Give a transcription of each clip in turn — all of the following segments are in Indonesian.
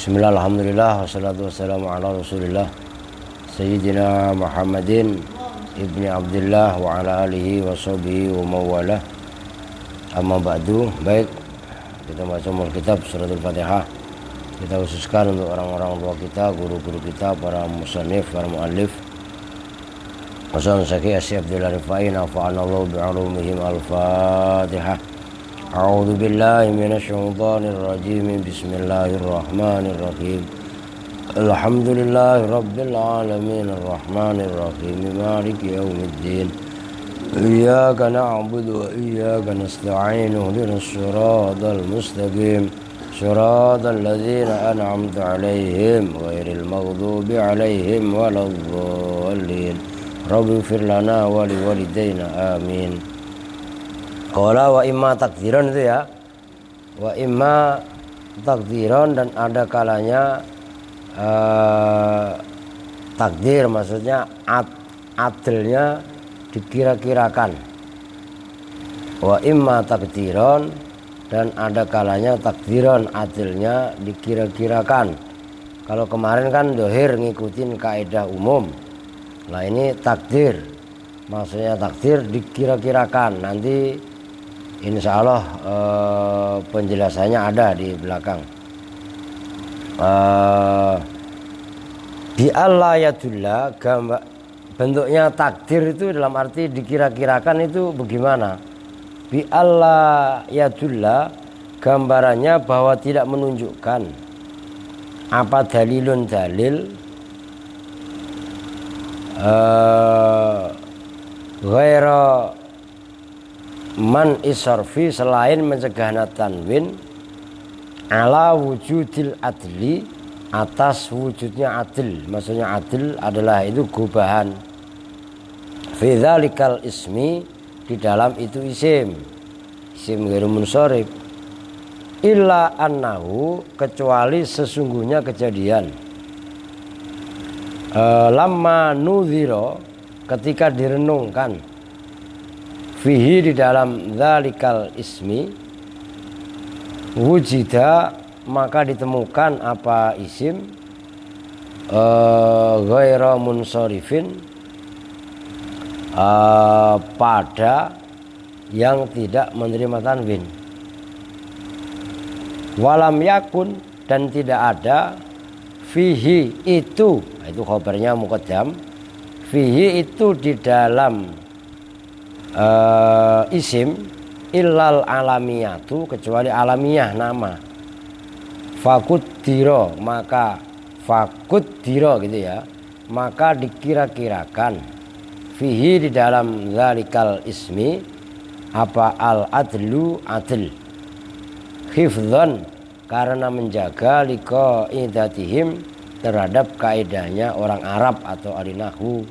Bismillah, alhamdulillah, wassalatu wassalamu ala rasulillah Sayyidina Muhammadin ibni Abdullah wa ala alihi wa sahbihi wa mawalah. Amma ba'du. Baik, kita baca kitab suratul Fatihah. Kita khususkan untuk orang-orang tua kita, guru-guru kita, para musannif, para muallif. Wasallam Syekh Abdullah Rifai nafa'anallahu bi'ulumihim. Al-Fatihah. A'udzu billahi minasyaitonir rajim. Bismillahirrahmanirrahim. Alhamdulillahi rabbil alamin arrahmanir rahim maliki yaumiddin. Iyyaka na'budu wa iyyaka nasta'in ihdinas siratal mustaqim siratal ladzina an'amta 'alaihim ghairil maghdubi 'alaihim waladdallin. Rabbi ighfir lana wa liwalidayna amin. Qala wa imma takdiran itu ya. Wa imma takdiran, dan ada kalanya takdir, maksudnya adilnya dikira-kirakan. Wa imma takdiran, dan ada kalanya takdiran, adilnya dikira-kirakan. Kalau kemarin kan dohir ngikutin kaidah umum. Nah ini takdir, maksudnya takdir dikira-kirakan. Nanti insya Allah penjelasannya ada di belakang. Bi Allah yadullah, bentuknya takdir itu dalam arti dikira-kirakan itu bagaimana? Bi Allah yadullah, gambarannya bahwa tidak menunjukkan apa dalilun dalil ghaira man isarfi, selain mencegah tanwin, ala wujudil adli, atas wujudnya adil. Maksudnya adil adalah itu gubahan. Fi dzalikal ismi, di dalam itu isim ghairu munsharif. Illa annahu, kecuali sesungguhnya kejadian. Lamma nudhiro, ketika direnungkan, fihi, di dalam dzalikal ismi, wujida, maka ditemukan apa isim ghaira munsharifin, pada yang tidak menerima tanwin. Walam yakun, dan tidak ada, fihi itu khabarnya muqaddam, fihi itu di dalam isim, illal alamiyatu, kecuali alamiah nama. Fakuddiro, maka fakuddiro gitu ya, maka dikira-kirakan, fihi, di dalam zalikal ismi, apa al adlu, adl, hifdzan, karena menjaga liko idatihim, terhadap kaidahnya orang Arab atau ahli nahwu.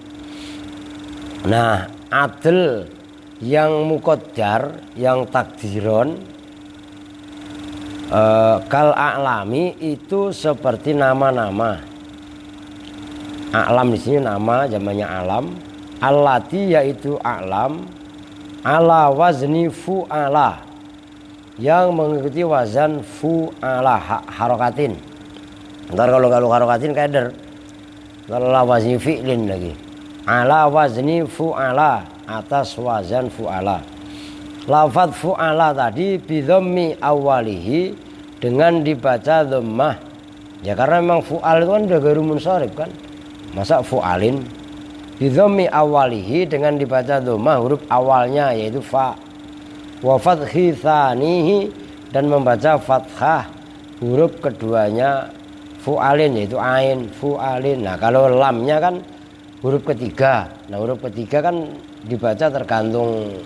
Nah, adl yang muqaddar, yang takdiron, kal a'lami, itu seperti nama-nama. A'lam di sini nama, jamannya alam. Allati, yaitu a'lam, ala wazni fu'ala, yang mengikuti wazan fu'ala, harokatin. Ntar kalau harokatin kader, kalau wazni fi'lin lagi. Ala wazni fu'ala, atas wazan fu'ala. Lafadz fu'ala tadi bidhammi awalihi, dengan dibaca dhammah. Ya karena memang fu'al itu kan udah ghairu munsharif kan. Masa fu'alin? Bidhammi awalihi, dengan dibaca dhammah huruf awalnya yaitu fa. Wa fathi tsanihi, dan membaca fathah huruf keduanya fu'alin yaitu ain, fu'alin. Nah kalau lamnya kan huruf ketiga. Nah huruf ketiga kan dibaca tergantung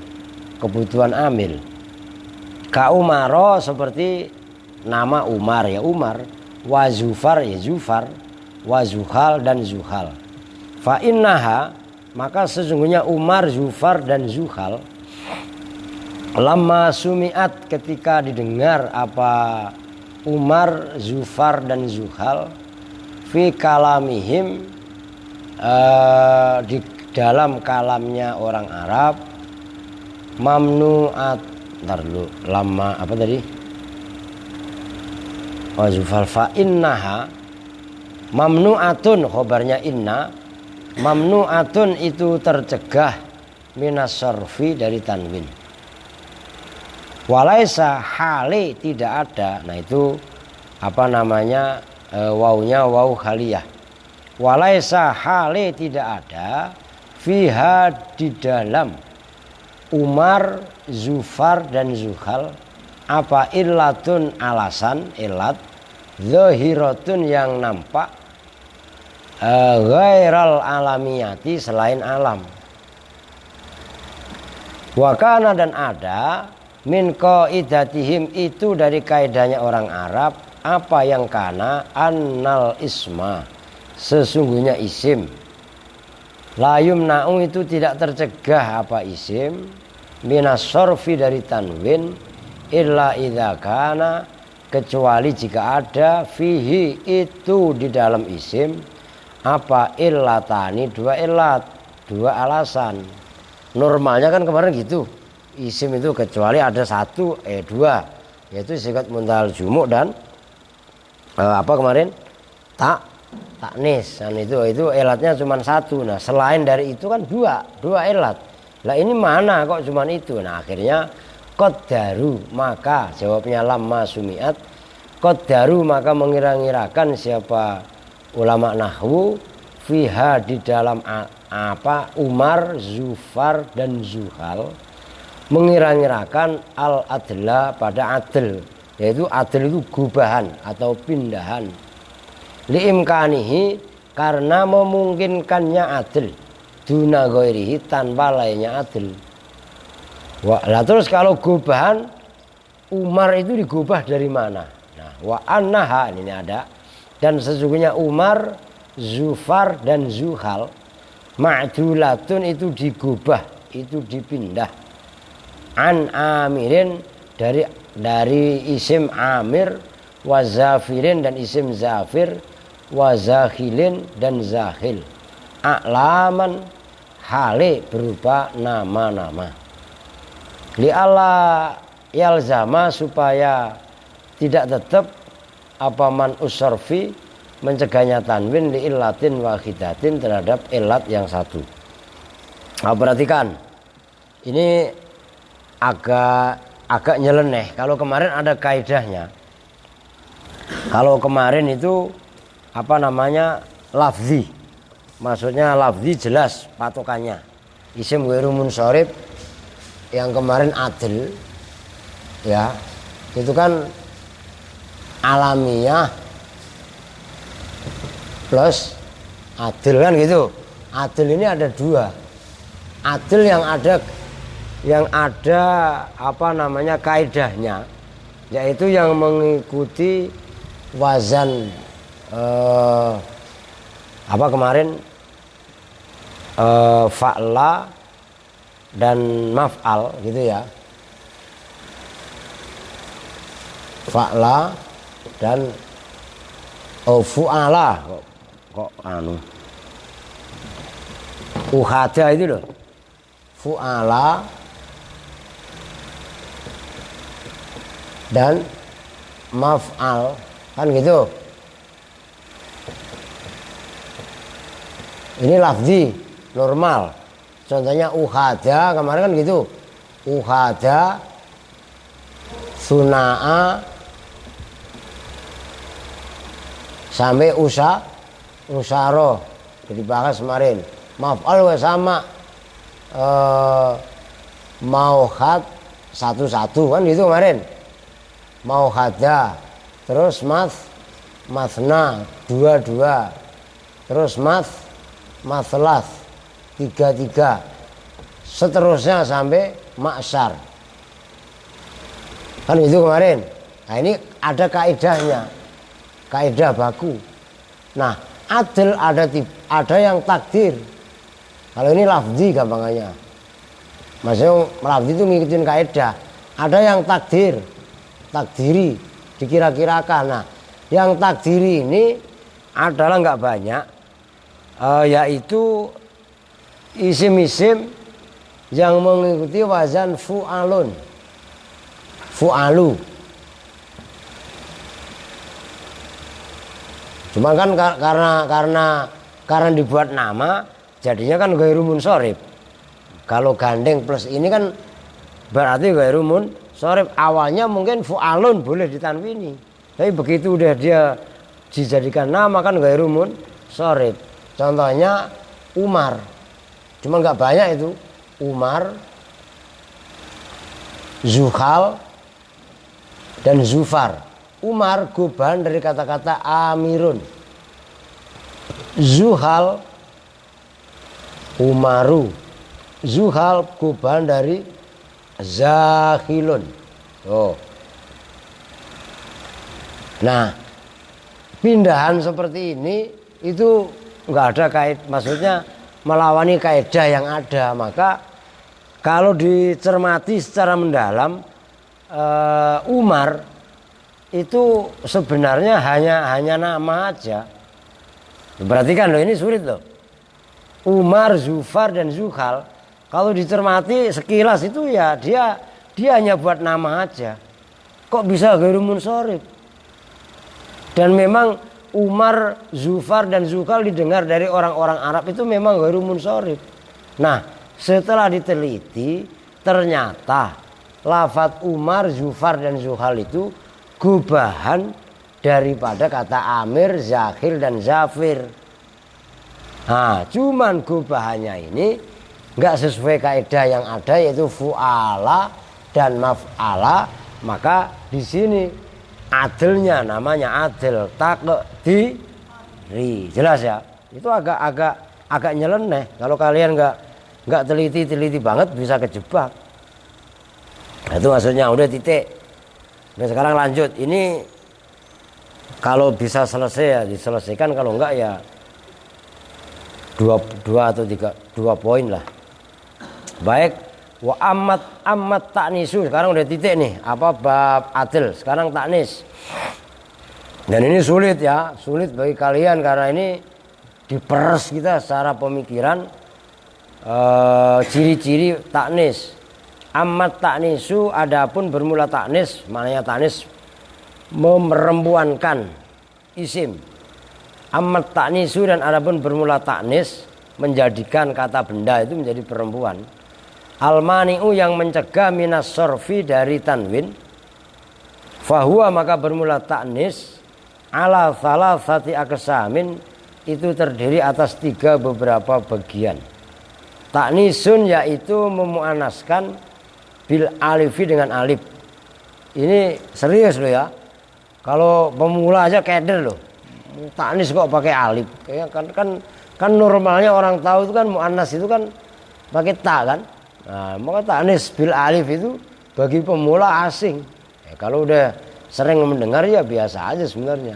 kebutuhan amil. Ka Umaro, seperti nama Umar ya Umar, wa Zufar ya Zufar, wa Zuhal dan Zuhal. Fa innaha, maka sesungguhnya Umar, Zufar dan Zuhal, lamma sumi'at, ketika didengar apa Umar, Zufar dan Zuhal, fi kalamihim, di dalam kalamnya orang Arab, mamnu'at, ntar dulu, lama apa tadi, wa zufal fa innaha mamnu'atun, khobarnya inna, mamnu'atun itu tercegah minas sarfi dari tanwin. Walaisa hale tidak ada, nah itu apa namanya wawunya waw khaliyah. Walaisa hale tidak ada fiha di dalam Umar, Zufar dan Zuhal apa illatun alasan ilat zahiratun yang nampak ghairal alamiyati selain alam. Wakana dan ada min qaidatihim itu dari kaidahnya orang Arab apa yang kana annal isma sesungguhnya isim la yumna'u itu tidak tercegah apa isim minas sorfi dari tanwin illa idza kana kecuali jika ada fihi itu di dalam isim apa illatani dua illat dua alasan. Normalnya kan kemarin gitu isim itu kecuali ada satu dua yaitu sigat muntal jumuk dan apa kemarin taknis dan itu elatnya cuma satu. Nah selain dari itu kan dua elat. Lah ini mana kok cuma itu? Nah akhirnya qaddaru maka jawabnya lamma sumiat qaddaru maka mengira-ngirakan siapa ulama nahwu fiha di dalam apa Umar, Zufar dan Zuhal mengira-ngirakan al-adla pada adl, yaitu adl itu gubahan atau pindahan liimkanihi karena memungkinkannya adl duna ghairihi tanpa lainnya adl. Lah terus kalau gubahan Umar itu digubah dari mana? Nah, wa annaha ini ada dan sesungguhnya Umar, Zufar dan Zuhal ma'dulatun itu digubah, itu dipindah an amirin dari isim amir wa zafirin dan isim zafir wa zakhilin dan zakhil a'laman hale berupa nama-nama li'alla yalzama supaya tidak tetap apa man usarfi mencegahnya tanwin li illatin wahidatin terhadap ilat yang satu. Nah, perhatikan ini agak nyeleneh. Kalau kemarin ada kaidahnya. Kalau kemarin itu apa namanya lafzi, maksudnya lafzi jelas patokannya. Isim ghairu munsharif yang kemarin adil, ya itu kan alamiah plus adil kan gitu. Adil ini ada dua. Adil yang ada apa namanya kaidahnya, yaitu yang mengikuti wazan apa kemarin fa'la dan maf'al gitu ya. Fa'la dan fu'ala kok uhada itu loh. Fu'ala dan maf'al kan gitu. Ini lafzi normal. Contohnya uhada kemarin kan gitu. Uhada, suna'a sampai usaro dibahas kemarin. Maf'al sama mauhad satu-satu kan gitu kemarin. Mauhada terus masna dua-dua terus maslas tiga seterusnya sampai maksar kan itu kemarin. Nah ini ada kaidahnya, kaidah baku. Nah adil ada yang takdir. Kalau ini lafzi gampangannya, maksudnya lafzi itu ngikutin kaidah. Ada yang takdiri dikira-kirakan. Nah yang takdiri ini adalah nggak banyak, yaitu isim-isim yang mengikuti wazan fu'alu. Cuma kan karena dibuat nama jadinya kan ghairu munsharif. Kalau gandeng plus ini kan berarti ghairu munsharif. Awalnya mungkin fu'alun boleh ditanwini, tapi begitu udah dia dijadikan nama kan ghairu munsharif. Contohnya Umar, cuma nggak banyak itu. Umar, Zuhal, dan Zufar. Umar gubahan dari kata-kata amirun. Zuhal, Umaru. Zuhal gubahan dari zahilun. Oh. Nah, pindahan seperti ini itu nggak ada kait, maksudnya melawani kaidah yang ada. Maka kalau dicermati secara mendalam, Umar itu sebenarnya hanya nama aja. Perhatikan loh, ini sulit loh. Umar, Zufar, dan Zuhal kalau dicermati sekilas itu ya dia hanya buat nama aja. Kok bisa ghairu munsharif? Dan memang Umar, Zufar, dan Zuhal didengar dari orang-orang Arab itu memang ghairu munsharif. Nah, setelah diteliti ternyata lafadz Umar, Zufar, dan Zuhal itu gubahan daripada kata Amir, Zakhir, dan Zafir. Nah, cuman gubahannya ini nggak sesuai kaidah yang ada, yaitu fu'ala dan maf'ala. Maka di sini adilnya namanya adil takdiri. Jelas ya? Itu agak nyeleneh. Kalau kalian nggak teliti banget bisa kejebak. Nah, itu maksudnya udah titik. Nah, sekarang lanjut. Ini kalau bisa selesai ya diselesaikan, kalau enggak ya dua atau dua poin lah. Baik, wa amat taknisu. Sekarang udah titik nih, apa bab adil. Sekarang taknis. Dan ini sulit ya, sulit bagi kalian karena ini diperes kita secara pemikiran. Ciri-ciri taknis. Amat taknisu, adapun bermula taknis, maknanya taknis memerempuankan isim. Amat taknisu, dan adapun bermula taknis menjadikan kata benda itu menjadi perempuan. Al-mani'u, yang mencegah minas sorfi dari tanwin. Fahuwa, maka bermula taknis ala thalathati aqsamin, itu terdiri atas 3 beberapa bagian. Taknisun, yaitu memuannaskan bil alifi, dengan alif. Ini serius loh ya. Kalau pemula aja keder loh. Taknis kok pakai alif. Kan normalnya orang tahu itu kan muannas itu kan pakai ta kan. Nah, maka taknis bil alif itu bagi pemula asing. Kalau udah sering mendengar ya biasa aja sebenarnya.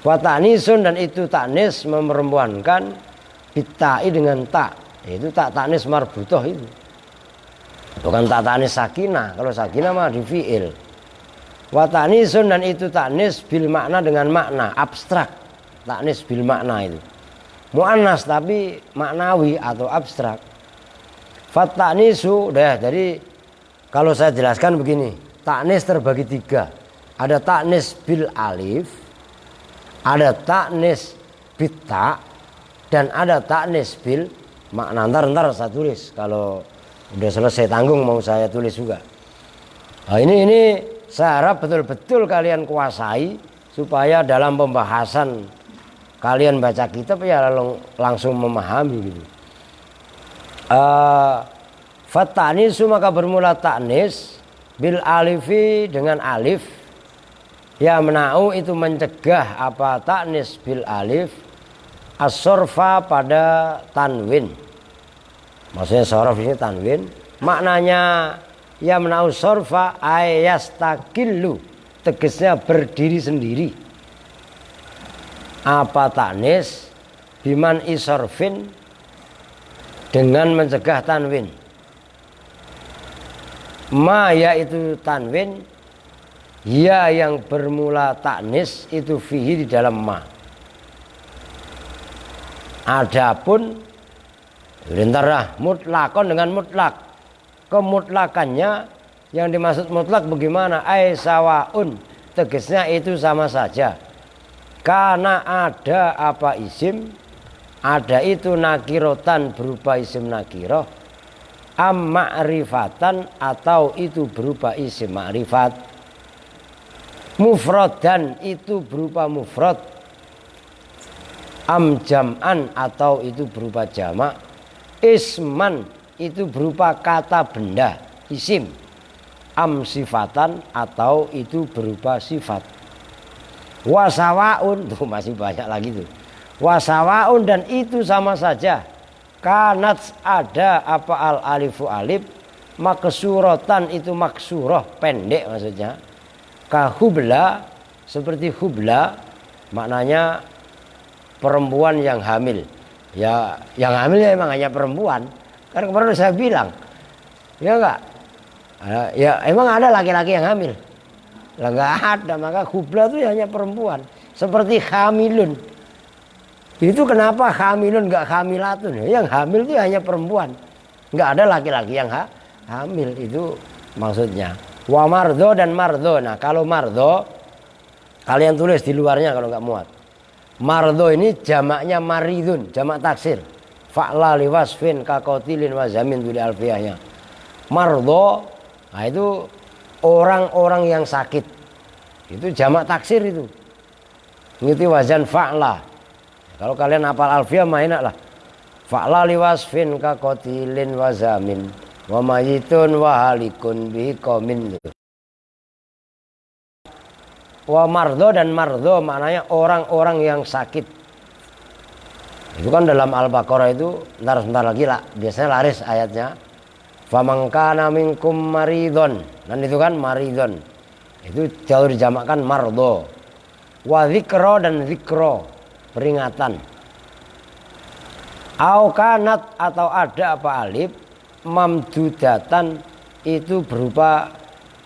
Wa taknisun, dan itu taknis memerempuankan bitai, dengan ta. Itu taknis marbutoh itu. Bukan taknis sakinah. Kalau sakinah mah di fi'il. Wa ta'nisun, dan itu taknis bil makna, dengan makna abstrak. Taknis bil makna itu muannas tapi maknawi atau abstrak. Fat ta'nisu, jadi kalau saya jelaskan begini, taknis terbagi 3. Ada taknis bil alif, ada taknis bita, dan ada taknis bil makna. Ntar saya tulis, kalau udah selesai tanggung mau saya tulis juga. Nah, ini saya harap betul-betul kalian kuasai supaya dalam pembahasan kalian baca kitab ya langsung memahami gitu. Fatanisu, maka bermula taknis bil alifi, dengan alif. Ya menau, itu mencegah apa taknis bil alif as-sorfa, pada tanwin. Maksudnya sorof ini tanwin. Maknanya ya menau sorfa ayastakillu, tegasnya berdiri sendiri. Apa taknis biman isorfin, dengan mencegah tanwin. Ma, yaitu tanwin. Ya, yang bermula taknis itu fihi, di dalam ma. Adapun bentar mutlakon, dengan mutlak. Kemutlakannya yang dimaksud mutlak bagaimana? Ai sawaun, tegasnya itu sama saja. Karena ada apa isim, ada itu nakirotan berupa isim nakiroh, ma'rifatan atau itu berupa isim ma'rifat, mufradan itu berupa mufrad, jam'an atau itu berupa jamak, isman itu berupa kata benda isim, sifatan atau itu berupa sifat. Wasawaun tuh masih banyak lagi tuh. Wasawaun dan itu sama saja. Kanat ada apa al alifu alif, maksuratan itu maksuroh pendek maksudnya. Kahubla seperti hubla maknanya perempuan yang hamil. Ya yang hamil ya emang hanya perempuan. Kan kemarin saya bilang, ya enggak? Ya emang ada laki-laki yang hamil. Lah enggak ada, maka hubla itu hanya perempuan. Seperti hamilun. Itu kenapa hamilun enggak hamilatun? Yang hamil itu hanya perempuan. Enggak ada laki-laki yang hamil, itu maksudnya. Wa mardo dan mardo. Nah, kalau mardo kalian tulis di luarnya kalau enggak muat. Mardo ini jamaknya maridun, jamak taksir. Fa'la liwasfin kakotilin wa zamin tuli alfiyahnya. Mardo, nah itu orang-orang yang sakit. Itu jamak taksir itu. Ngiti wazan fa'la. Kalau kalian hafal alfiyah mah enak lah. Fa'la liwasfin kakotilin wa zamin wa mayitun wa halikun bihi qaumin. Wa mardo dan mardo maknanya orang-orang yang sakit. Itu kan dalam Al-Baqarah itu sebentar lagi lah, biasanya laris ayatnya. Faman kana minkum maridon. Dan itu kan maridon. Itu jauh dijamakkan mardo. Wa dzikra dan dzikra, peringatan. Au kanat atau ada apa alif mamdudatan itu berupa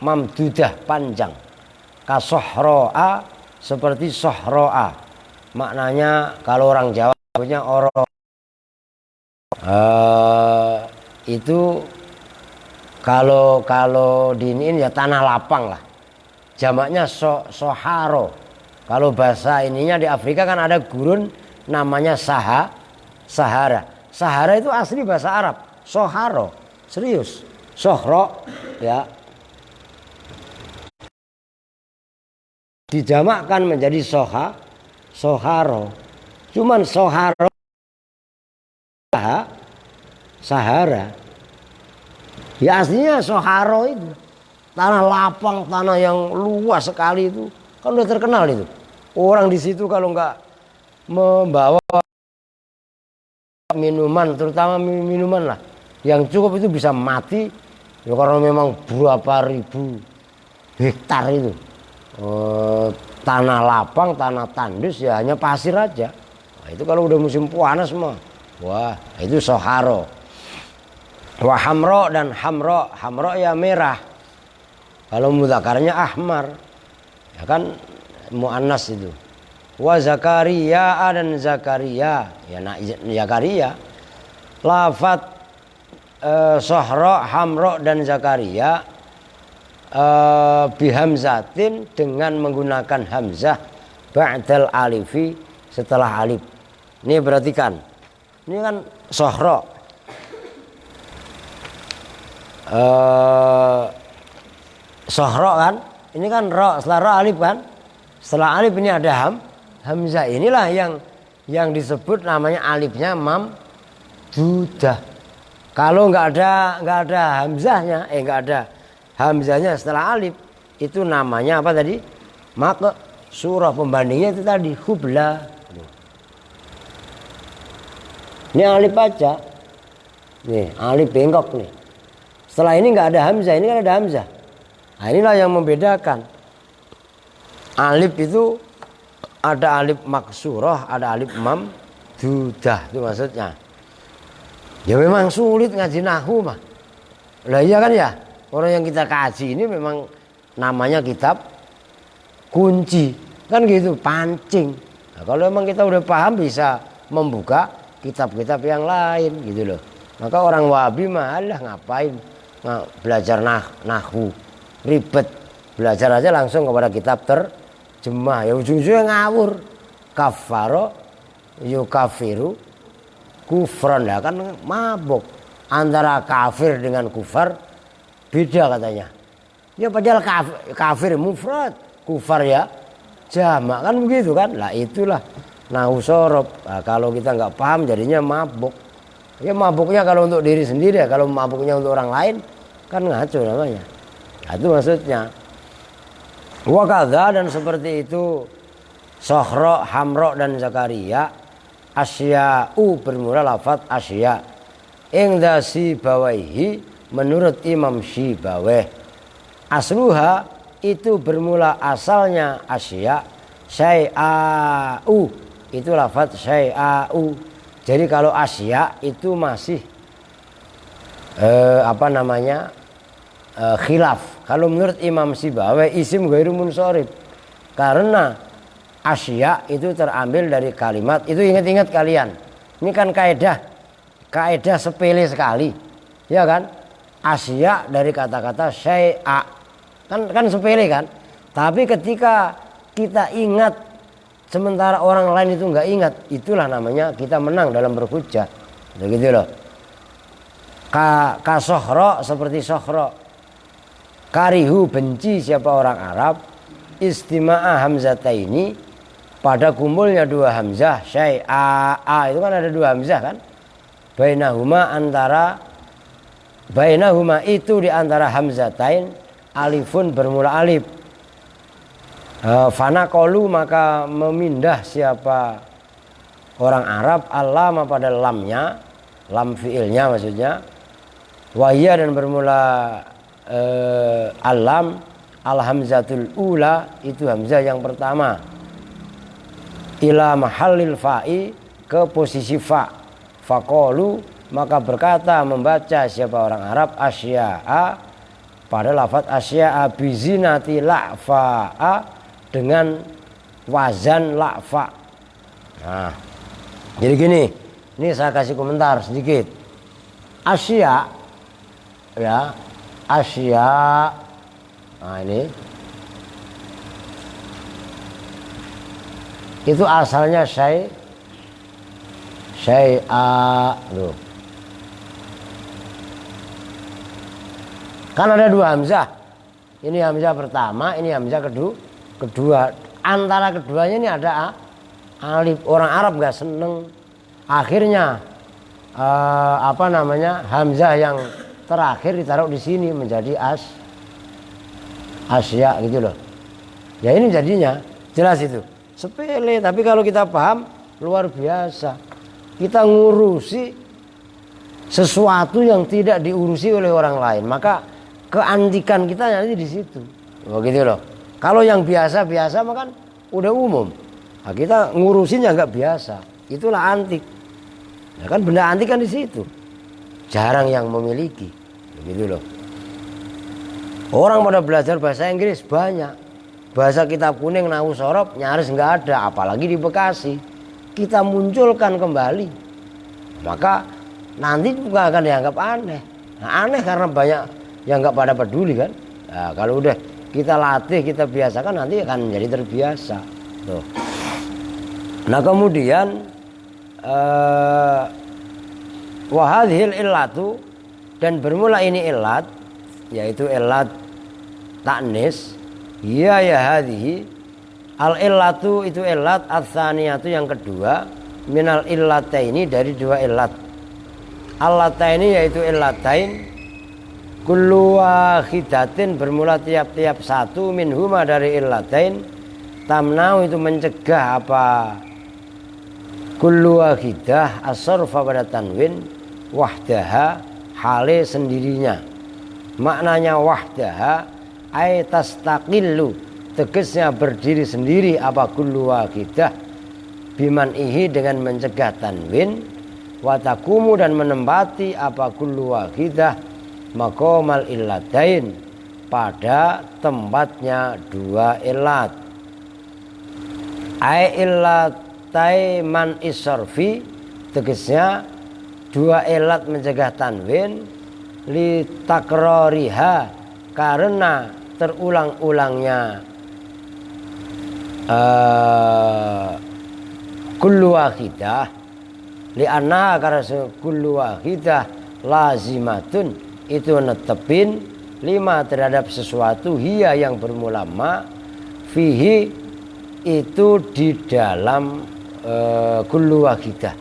mamdudah panjang. Kasohroa seperti sohroa. Maknanya kalau orang Jawa punya orang itu kalau diiniin ya tanah lapang lah. Jamaknya soharo. Kalau bahasa ininya di Afrika kan ada gurun namanya Sahara. Sahara itu asli bahasa Arab. Soharo. Serius. Sohro ya. Dijamakkan menjadi soharo. Cuman soharo Sahara. Ya aslinya soharo itu. Tanah lapang, tanah yang luas sekali itu. Kan udah terkenal itu. Orang di situ kalau nggak membawa minuman, terutama minuman lah, yang cukup itu bisa mati. Ya karena memang berapa ribu hektar itu. Tanah lapang, tanah tandus ya hanya pasir aja. Nah, itu kalau udah musim panas mah, wah itu soharo. Wah hamro dan hamro ya merah. Kalau mudzakarnya ahmar, ya kan muannas itu. Wa Zakaria dan Zakaria, ya Zakaria. Lafat sohro, hamro dan Zakaria. Bihamzatin dengan menggunakan hamzah ba'dal alifi setelah alif. Ini perhatikan. Ini kan sohro. Sohro kan. Ini kan ro, setelah ro alif kan. Setelah alif ini ada hamzah. Inilah yang disebut namanya alifnya mamdudah. Kalau nggak ada hamzahnya, nggak ada hamzahnya setelah alif, itu namanya apa tadi? Maka surah pembandingnya itu tadi hubla. Ini alif aja. Nih, alif bengkok nih. Setelah ini nggak ada hamzah, ini kan ada hamzah. Nah, inilah yang membedakan. Alif itu ada alif maksurah, ada alif mamdudah, itu maksudnya. Ya memang sulit ngaji nahwu mah. Lah iya kan ya? Orang yang kita kaji ini memang namanya kitab kunci. Kan gitu, pancing. Nah, kalau memang kita udah paham bisa membuka kitab-kitab yang lain gitu loh. Maka orang Wahabi mah alah ngapain belajar nahwu. Ribet. Belajar aja langsung kepada kitab terjemah. Ya ujung-ujungnya ngawur. kafaro yukafiru kufron, ya kan mabuk. Antara kafir dengan kufar beda katanya. Ya padahal kafir mufrad, kufar ya jamak, kan begitu kan. Lah itulah nahu sorob. Nah, kalau kita nggak paham jadinya mabuk. Ya mabuknya kalau untuk diri sendiri, ya kalau mabuknya untuk orang lain kan ngaco namanya. Nah, itu maksudnya. Wakadha, dan seperti itu Sohro, Hamro, dan Zakaria. Asya'u bermula lafadz asya'. Ingda Sibawaihi, menurut Imam Sibaweh. Asluha, itu bermula asalnya asya'. Syai'a'u, itu lafadz syai'a'u. Jadi kalau asya' itu masih khilaf. Kalau menurut Imam Sibaweh isim ghairu munsharif. Karena asya itu terambil dari kalimat, itu ingat-ingat kalian. Ini kan kaidah sepele sekali. Ya kan? Asya dari kata-kata syai'a. Kan sepele kan? Tapi ketika kita ingat sementara orang lain itu enggak ingat, itulah namanya kita menang dalam berhujjah. Begitu loh. Ka sohro, seperti sohro. Karihu, benci siapa orang Arab. Istima'a hamzataini, pada kumpulnya dua hamzah. Syai'a, itu kan ada dua hamzah kan. Bainahuma itu di antara hamzatain. Alifun bermula alif. Fanaqalu, maka memindah siapa orang Arab allama pada lamnya, lam fiilnya maksudnya. Wahia, dan bermula alam, al-hamzatul ula, itu hamzah yang pertama. Ila mahallil fa'i, ke posisi fa. Faqalu, maka berkata membaca siapa orang Arab asya'a, pada lafadz asya'a bizinati la'fa'a, dengan wazan la'fa. Nah, jadi gini, ini saya kasih komentar sedikit. Asya, ya, asya. Nah ini, itu asalnya syai'a, loh. Kan ada dua hamzah. Ini hamzah pertama, ini hamzah kedua. Antara keduanya ini ada alif. Orang Arab nggak seneng. Akhirnya hamzah yang terakhir ditaruh di sini menjadi asya gitu loh. Ya ini jadinya jelas itu. Sepele, tapi kalau kita paham luar biasa. Kita ngurusi sesuatu yang tidak diurusi oleh orang lain, maka keantikan kita nanti di situ. Begitu loh. Kalau yang biasa-biasa mah kan udah umum. Nah, kita ngurusinnya nggak biasa. Itulah antik. Ya kan, benda antik kan di situ. Jarang yang memiliki. Begitu loh. Orang pada belajar bahasa Inggris banyak. Bahasa kitab kuning nahu sorob nyaris nggak ada, apalagi di Bekasi. Kita munculkan kembali. Maka nanti juga akan dianggap aneh. Nah, aneh karena banyak yang nggak pada peduli kan. Nah, kalau udah kita latih, kita biasakan, nanti akan menjadi terbiasa. Tuh. Nah kemudian wahadhil illatu, dan bermula ini illat, yaitu illat ta'nis. Ya hadhihi, al illatu itu illat, ats-tsaniyatu yang kedua, minal illataini, dari dua illat. Allataini yaitu illatain, kullu wahidatin bermula tiap-tiap satu, minhuma dari illatain, tamnau itu mencegah apa, kullu wahidah as-sarfa pada tanwin, wahdaha hale sendirinya. Maknanya wahdaha ay tastaqillu, tegasnya berdiri sendiri apa kullu wahidah, biman'ihi dengan mencegah tanwin, watakumu dan menempati apa kullu wahidah maqamal illatain, pada tempatnya dua illat. Ai illatai man isarfi, tegasnya dua illat mencegah tanwin, li takroriha, karena terulang-ulangnya kullu wahidah li'anna karena kullu wahidah lazimatun itu netepin lima terhadap sesuatu hiya yang bermula ma fihi itu di dalam kullu wahidah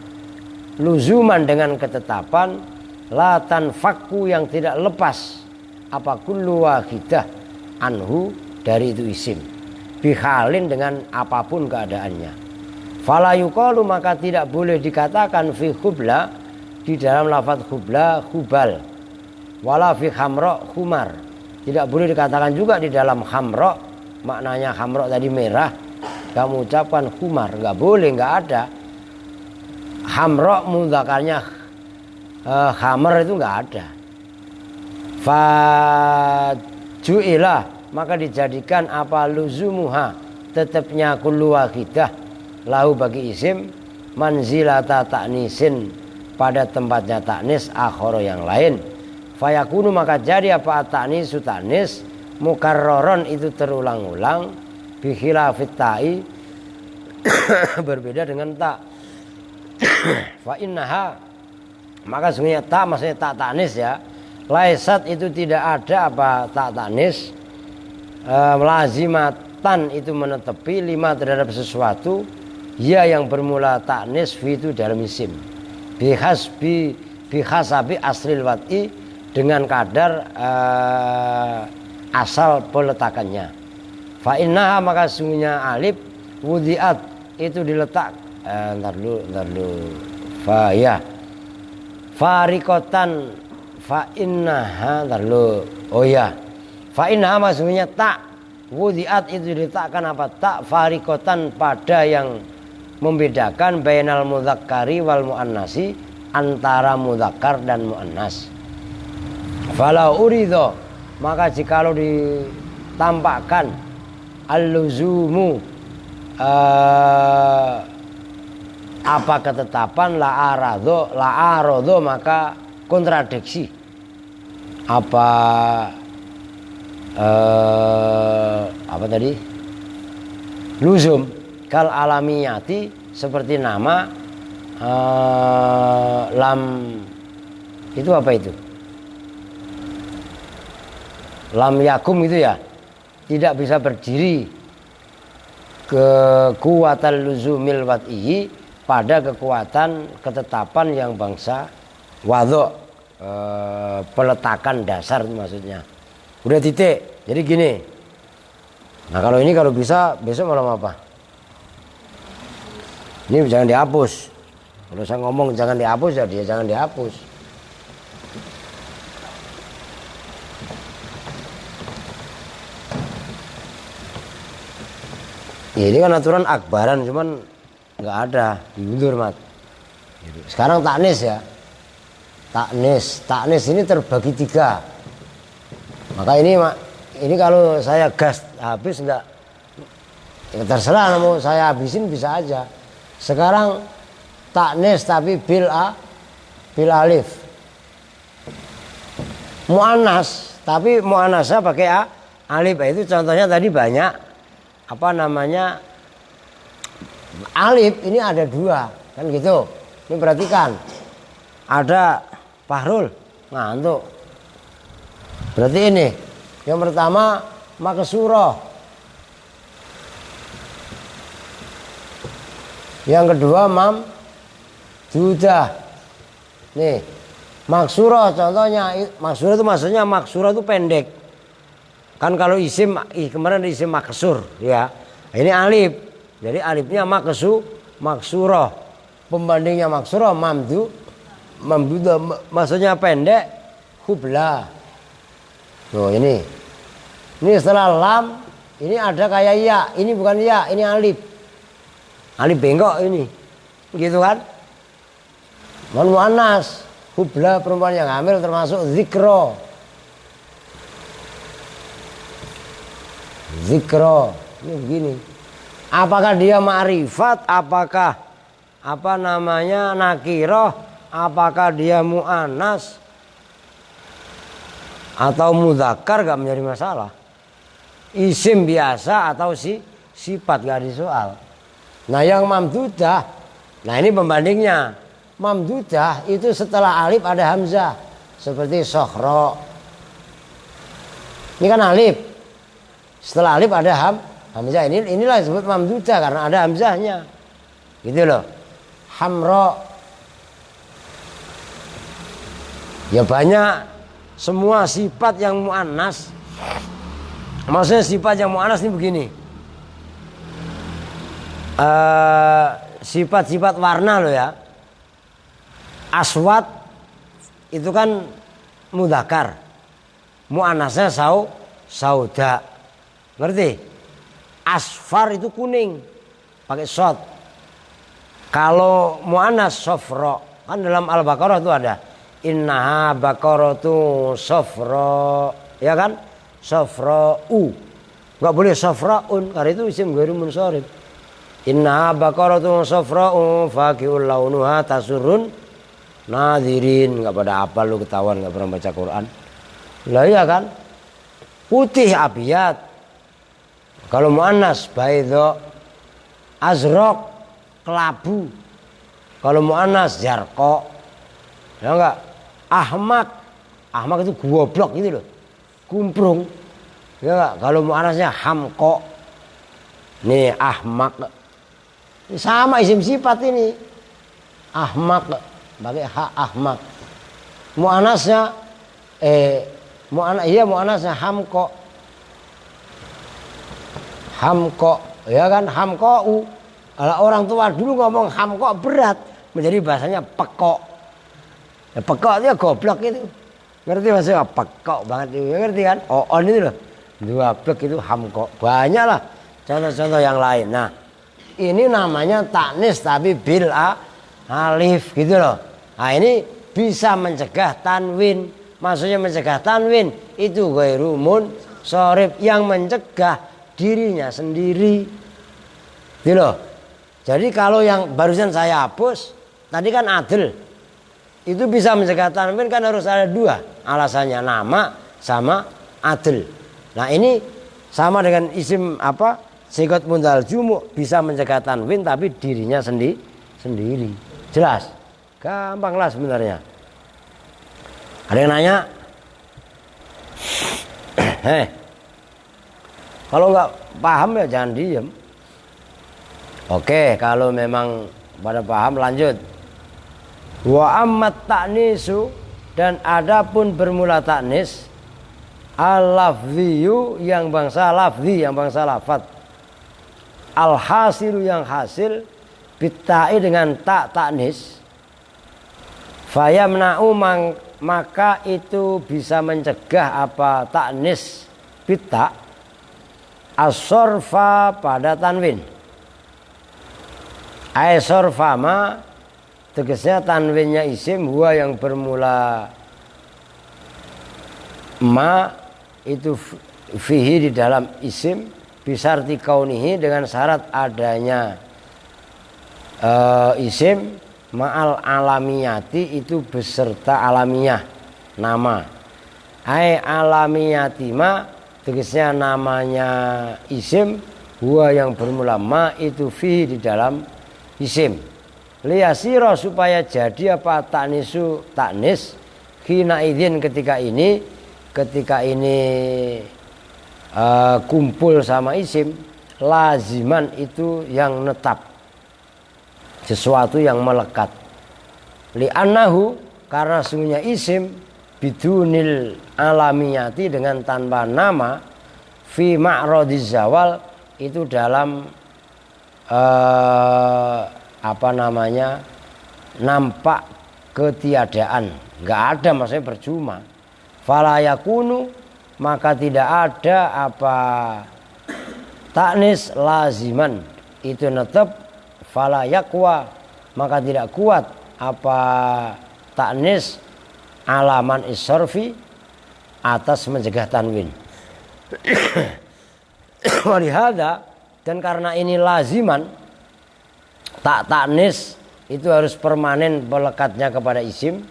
luzuman dengan ketetapan la tanfaku yang tidak lepas apa kullu wahidah anhu dari itu isim bihalin dengan apapun keadaannya. Fala yuqalu maka tidak boleh dikatakan fi khubla di dalam lafaz khubla khubal wala fi khamra khumar. Tidak boleh dikatakan juga di dalam khamra, maknanya khamra tadi merah kamu ucapkan khumar, enggak boleh, enggak ada. Khamra mudzakarnya khamar itu enggak ada. Fa ju'ilah maka dijadikan apa luzumuha tetapnya kullu wahidah lahu bagi isim manzilata ta'nisin pada tempatnya ta'nis akhara yang lain. Fayakunu maka jadi apa ta'nisu ta'nis mukarraron itu terulang-ulang bi khilafit ta'i berbeda dengan ta. Fa innaha maka sungguhnya ta maksudnya ta ta'nis ya. Laisat itu tidak ada apa ta ta'nis lazimatan itu menetepi lima terhadap sesuatu ya yang bermula ta'nis fi itu dalam isim bihasabi aslil wat'i dengan kadar asal peletakannya. Fa innaha maka sungguhnya alif wudiat itu diletak ntar dulu fa ya farikotan fa innaha ntar dulu oh ya fa innaha maksudnya tak wudiat itu diletakkan apa tak farikotan pada yang membedakan bainal mudzakkari wal muannasi antara mudzakkar dan muannas. Fala urido maka jikalau ditampakkan al-luzumu apa ketetapan la arodo maka kontradiksi apa tadi luzum kal alamiyati seperti nama lam itu apa itu lam yakum itu ya tidak bisa berdiri kekuatan luzumil wat'ihi pada kekuatan ketetapan yang bangsa wadho peletakan dasar maksudnya udah titik jadi gini. Nah kalau ini kalau bisa besok malam apa ini jangan dihapus kalau saya ngomong jangan dihapus ya dia jangan dihapus. Ya, ini kan aturan akbaran cuman nggak ada diundur mat. Sekarang taknis ya, taknis ini terbagi 3. Maka ini kalau saya gas habis nggak ya terserah mau saya habisin bisa aja. Sekarang taknis tapi bil alif. Muannas tapi muannasnya pakai alif. Itu contohnya tadi banyak. Apa namanya alif ini ada 2 kan gitu. Ini perhatikan ada Fahrul ngantuk berarti ini yang pertama maksurah yang kedua mamdudah nih maksurah contohnya maksurah itu maksudnya maksurah itu pendek. Kan kalau isim kemarin isim maksur ya. Ini alif. Jadi alifnya maksurah. Pembandingnya maksurah mamdudah maksudnya pendek hubla. Tuh ini. Ini setelah lam ini ada kayak ya. Ini bukan ya, ini alif. Alif bengkok ini. Gitu kan? Muannas, hubla perempuan yang hamil termasuk zikro. Zikro ini begini. Apakah dia ma'rifat? Apakah apa namanya nakiroh? Apakah dia mu'annas atau mudzakkar? Gak menjadi masalah. Isim biasa atau sifat gak ada soal. Nah yang mamdudah Nah ini pembandingnya. Mamdudah itu setelah alif ada hamzah. Seperti sokhro. Ini kan alif. Setelah alif ada hamzah. Inilah disebut mamdudah karena ada hamzahnya. Gitu loh. Hamro. Ya banyak. Semua sifat yang mu'annas. Maksudnya sifat yang mu'annas ini begini. Sifat-sifat warna loh ya. Aswad itu kan mudzakkar. Mu'annasnya sauda. Ngerti? Asfar itu kuning. Pakai shot. Kalau mu'annas sofro. Kan dalam Al-Baqarah itu ada. Innaha baqaratu sofro. Ya kan? Sofro'u. Enggak boleh sofra'un. Karena itu isim ghairu munsharif. Innaha baqaratu sofro'u. Faqi'ul launuha tasurrun nadirin. Enggak pada apa lu ketahuan enggak pernah baca Quran. Lah iya kan? Putih abiyat. Kalau muannas baydha. Azraq kelabu. Kalau muannas jarqa. Ya enggak? Ahmak. Ahmak itu goblok gitu loh. Kumprung. Ya enggak? Kalau muannasnya hamqa. Nih ahmak. Ini sama isim sifat ini. Ahmak pakai hak ahmak. Muannasnya muannasnya hamqa. Hamqa, ya kan? Hamqa'u. Kalau orang tua dulu ngomong hamqa berat, menjadi bahasanya pekok. Ya, pekok itu ya goblok itu. Ngerti maksudnya? Pekok banget itu. Ya, ngerti kan? On itu loh. Dua blok itu hamqa. Banyak lah contoh-contoh yang lain. Nah, ini namanya taknis tapi bil alif gitu loh. Nah, ini bisa mencegah tanwin. Maksudnya mencegah tanwin itu ghairu munsharif, yang mencegah dirinya sendiri. Gitu loh. Jadi kalau yang barusan saya hapus tadi kan adil. Itu bisa mencegah tanwin kan harus ada dua alasannya, nama sama adil. Nah, ini sama dengan isim apa? Sigot mundal jumu, bisa mencegah tanwin tapi dirinya sendiri. Jelas? Gampang lah sebenarnya. Ada yang nanya? Kalau nggak paham ya jangan diem. Oke, kalau memang pada paham lanjut. Wa ammat ta'nisu, dan adapun bermula taknis al-lafziyu yang bangsa lafzi, yang bangsa lafaz, al-hasilu yang hasil bitta'i dengan tak taknis, fayamna'u maka itu bisa mencegah apa taknis bitta' as-sorfa pada tanwin. Ai-sorfa ma tegasnya tanwinnya isim huwa yang bermula ma itu fihi di dalam isim bisarti kaunihi dengan syarat adanya isim ma'al alamiyati itu beserta alamiah nama. Ai alamiyati ma tegasnya namanya isim huwa yang bermula ma itu fihi di dalam isim. Liyasiro supaya jadi apa taknisu taknis hina idzin ketika ini kumpul sama isim laziman itu yang netap, sesuatu yang melekat. Li'annahu karena sungguhnya isim bidunil alamiyati dengan tanpa nama fi ma'radiz zawal itu dalam nampak ketiadaan, nggak ada, maksudnya percuma. Fala yakunu maka tidak ada apa taknis laziman itu netep. Fala yakwa maka tidak kuat apa taknis alaman issorfi atas mencegah tanwin. Walihada, dan karena ini laziman taknis itu harus permanen pelekatnya kepada isim.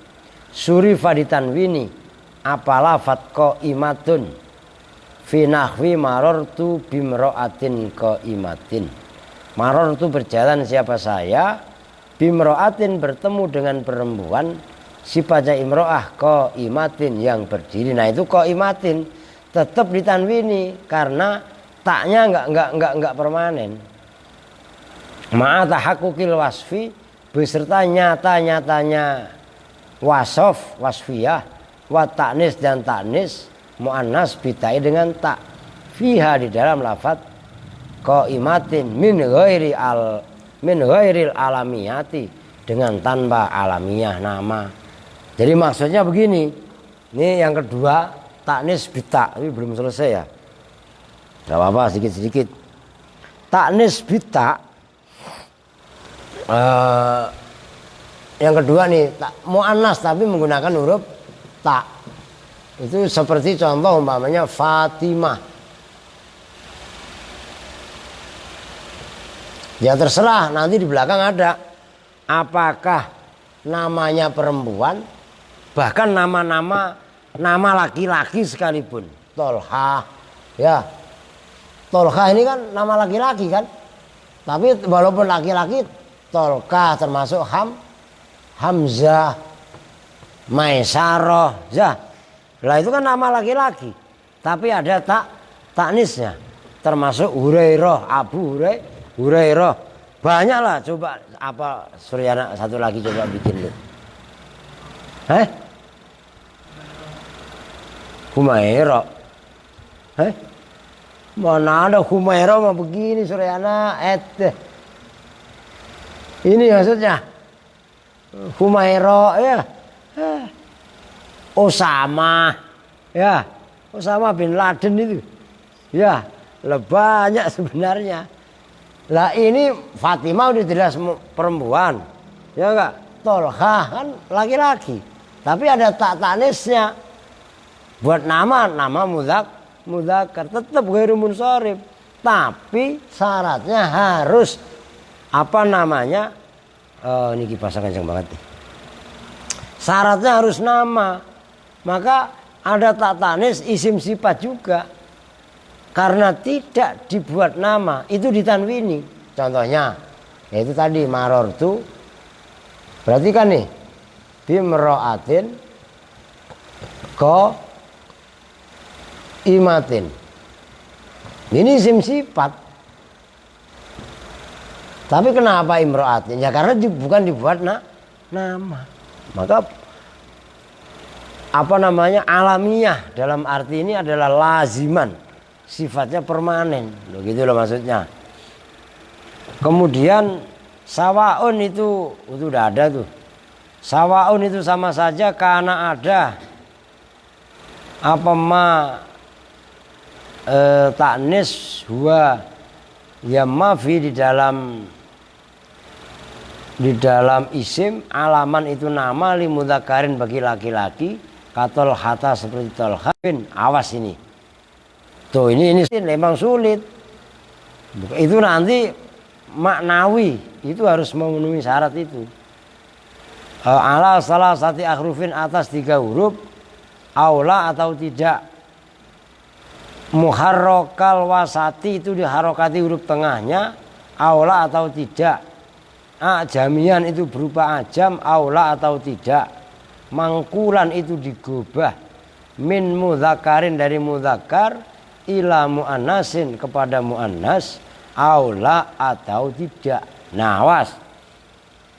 Surifa ditanwini apa lafat qaimatun fi nahwi marartu bimra'atin qaimatin. Marartu berjalan siapa saya Bimro'atin bertemu dengan perempuan, sifatnya imro'ah qaimatin yang berdiri. Nah itu qaimatin tetap ditanwini karena taknya enggak permanen. Ma'a tahaqquqil wasfi, beserta nyata-nyatanya wasof, wasfiyah, wa ta'nis dan ta'nis, mu'annas bitai dengan tak, fiha di dalam lafaz qaimatin min ghairil alamiyati, dengan tanpa alamiah nama. Jadi maksudnya begini, ini yang kedua ta'nis bita, ini belum selesai ya, gak apa-apa sedikit-sedikit. Ta'nis bita yang kedua nih, mu'annas tapi menggunakan huruf ta. Itu seperti contoh umpamanya Fatimah. Ya terserah, nanti di belakang ada apakah namanya perempuan, bahkan nama laki-laki sekalipun. Tolha, ya. Tolha ini kan nama laki-laki kan, tapi walaupun laki-laki, Tolka termasuk Hamzah, Maisaroh, Zah. Lah itu kan nama laki-laki, tapi ada taknisnya, termasuk Hurairah, Abu Hurairah. Banyak lah, coba apa Suryana satu lagi coba bikin lu. Humairah. Mana ada Humairah mah begini Suryana, ini maksudnya Humairah ya. Osama ya, Osama bin Laden itu ya, banyak sebenarnya. Lah ini Fatimah udah jelas perempuan ya enggak, Tolha kan laki-laki, tapi ada taknisnya buat nama mudzakkar, tetap ghairu munsharif, tapi syaratnya harus apa namanya, ini kipas kencang banget nih. Syaratnya harus nama, maka ada taktanis isim sifat juga. Karena tidak dibuat nama, itu ditanwini. Contohnya, yaitu tadi marortu. Berarti kan nih, bimro'atin qaimatin. Ini isim sifat. Tapi kenapa imro'atin? Ya karena bukan dibuat nama. Maka apa namanya, alamiah dalam arti ini adalah laziman, sifatnya permanen, begitu loh maksudnya. Kemudian sawaun itu udah ada tuh. Sawaun itu sama saja karena ada apa taknis huwa ya mafi di dalam isim, alaman itu nama li mudzakarin bagi laki-laki, katol hata seperti Tolha bin, awas ini. Tuh ini memang sulit. Itu nanti maknawi itu harus memenuhi syarat itu. Ala salah satu akhrufin, atas 3 huruf, aula atau tidak. Muharrokal wasati itu diharokati huruf tengahnya, aula atau tidak. Ajamian itu berupa ajam, aula atau tidak. Mangkulan itu digubah min mudzakarin dari mudzakkar ila muannasin kepada muannas, aula atau tidak. Nah, awas.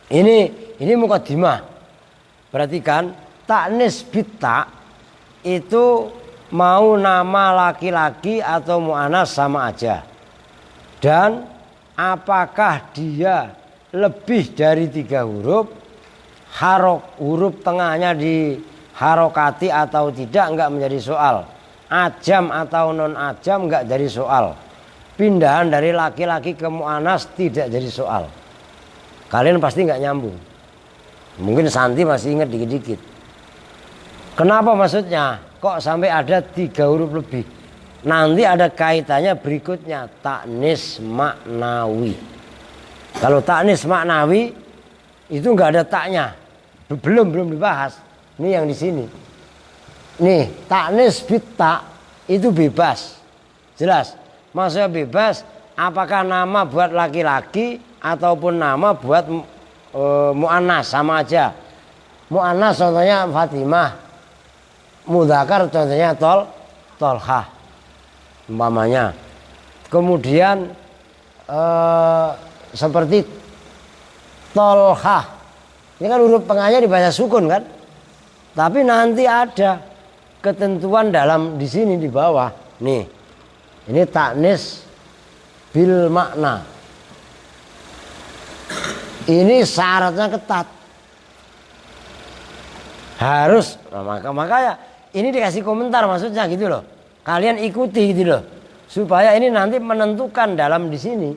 Ini muqaddimah. Perhatikan, taknis bita itu mau nama laki-laki atau muannas sama aja. Dan apakah dia lebih dari 3 huruf, huruf tengahnya diharokati atau tidak, enggak menjadi soal. Ajam atau non ajam enggak jadi soal. Pindahan dari laki-laki ke muannas tidak jadi soal. Kalian pasti enggak nyambung. Mungkin Santi masih ingat dikit-dikit. Kenapa maksudnya? Kok sampai ada 3 huruf lebih? Nanti ada kaitannya berikutnya, taknis maknawi. Kalau taknis maknawi itu enggak ada taknya. Belum dibahas. Ini yang di sini. Nih, taknis bita itu bebas. Jelas. Maksudnya bebas, apakah nama buat laki-laki ataupun nama buat mu'annas sama aja. Mu'annas contohnya Fatimah, mudzakkar contohnya Tolhah umpamanya. Kemudian seperti Tolhah, ini kan huruf tengahnya dibaca sukun kan, tapi nanti ada ketentuan dalam di sini di bawah nih, ini taknis bil makna, ini syaratnya ketat, harus. Nah, makanya ini dikasih komentar maksudnya gitu loh, kalian ikuti gitu loh, supaya ini nanti menentukan dalam di sini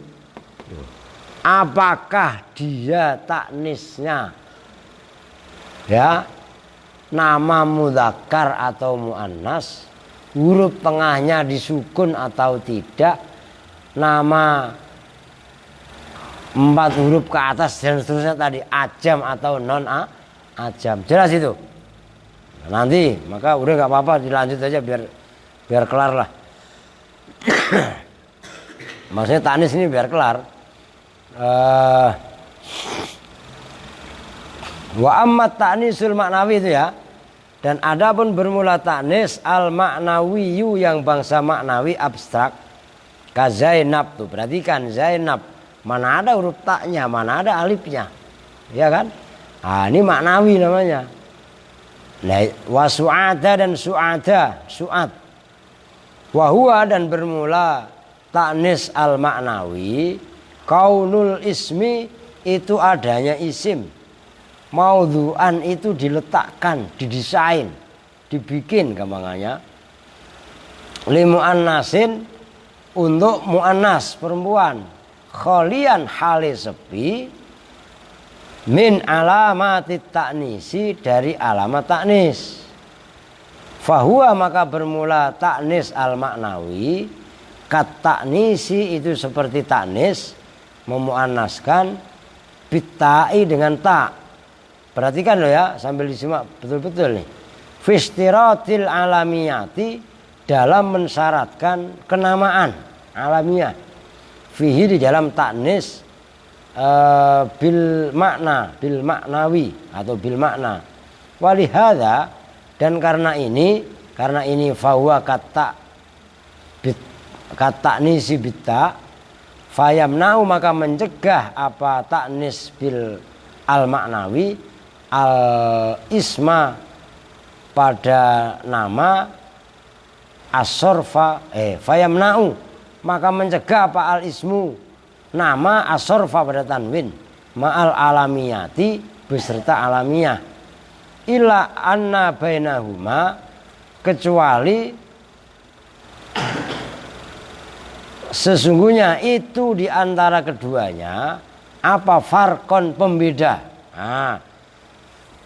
apakah dia taknisnya ya nama mudzakkar atau muannas, huruf tengahnya disukun atau tidak, nama 4 huruf ke atas dan seterusnya tadi ajam atau non ajam. Jelas itu. Nanti maka udah nggak apa-apa, dilanjut aja biar kelar lah. Maksudnya taknis ini biar kelar. Wa amma ta'nisul maknawi itu ya. Dan adapun bermula taknis al maknawiyu yang bangsa maknawi abstrak, ka Zainab tuh, perhatikan Zainab, mana ada huruf taknya, mana ada alifnya, ya kan? Nah, ini maknawi namanya. Nah, wa su'ada dan su'ada, su'ad. Wa huwa dan bermula taknis al maknawi kaunul ismi itu adanya isim, maudhu'an itu diletakkan, didesain, dibikin gampangannya, li muannasin untuk muannas perempuan, khalian hale sepi, min alamatit taknisi dari alamat taknis. Fahuwa maka bermula taknis al maknawi kat taknisi itu seperti taknis, memuannaskan bitai dengan tak. Perhatikan loh ya, sambil disimak betul-betul nih. Fistiratil alamiyati, dalam mensyaratkan kenamaan alamiah. Fihi di dalam taknis bil makna, bil maknawi atau bil makna. Walihada, dan karena ini fahuwa kata nisi bitta, fayamnau maka mencegah apa taknis bil al maknawi al isma pada nama asorfa fayamnau maka mencegah apa al ismu nama asorfa pada tanwin ma'al alamiyati beserta alamiah illa anna bainahuma, kecuali sesungguhnya itu di antara keduanya apa farkon pembeda. Nah,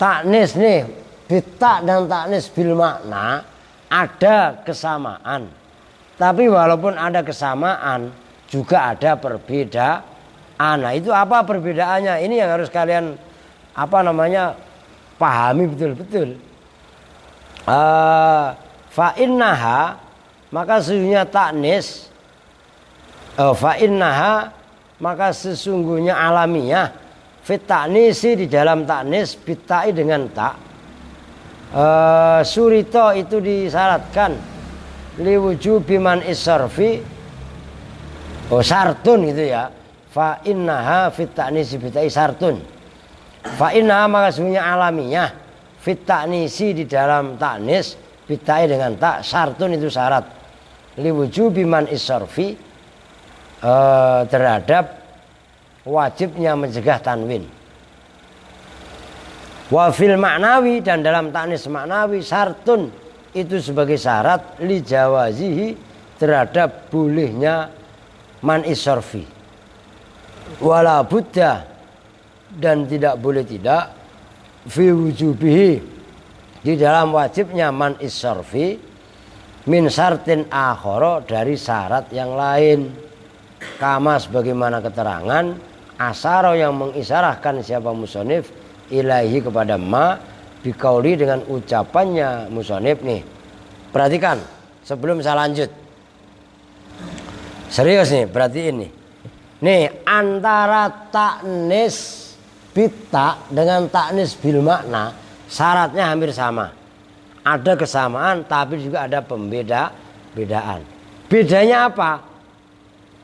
taknis nih bitta dan taknis bil makna ada kesamaan, tapi walaupun ada kesamaan juga ada perbedaan. Nah, itu apa perbedaannya? Ini yang harus kalian pahami betul-betul. Fa innaha, maka sesungguhnya taknis, fa innaha maka sesungguhnya alamiah fit taknisi di dalam taknis bitai dengan tak, surito itu disyaratkan liwujubi man isarfi, sartun gitu ya. Fa innaha fit taknisi bitai sartun, fa innaha maka sesungguhnya alamiah fit taknisi di dalam taknis bitai dengan tak, sartun itu syarat liwujubi man isarfi, terhadap wajibnya mencegah tanwin. Wa fil maknawi, dan dalam taknis maknawi sartun itu sebagai syarat li jawazihi, terhadap bolehnya man isarfi. Wala buddha, dan tidak boleh tidak fi wujubihi, di dalam wajibnya man isarfi min syartin akhara, dari syarat yang lain. Kama sebagaimana keterangan asaro yang mengisarahkan siapa musonif ilahi kepada ma bikauli dengan ucapannya musonif nih. Perhatikan sebelum saya lanjut, serius nih, perhatiin nih antara taknis Bita dengan ta'nis bil makna syaratnya hampir sama. Ada kesamaan tapi juga ada bedaan. Bedanya apa?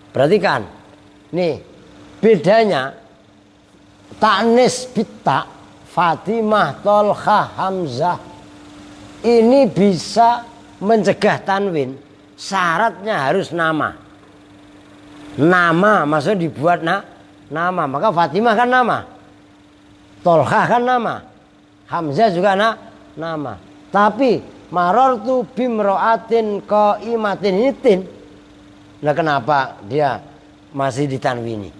Perhatikan. Nih, bedanya ta'nis bita Fatimah, Tolha, Hamzah ini bisa mencegah tanwin. Syaratnya harus nama. Nama maksudnya dibuat nama. Maka Fatimah kan nama. Tolha kan nama, Hamzah juga nama. Tapi marortu bimroatin qaimatin ini tin. Nah kenapa dia masih ditanwini?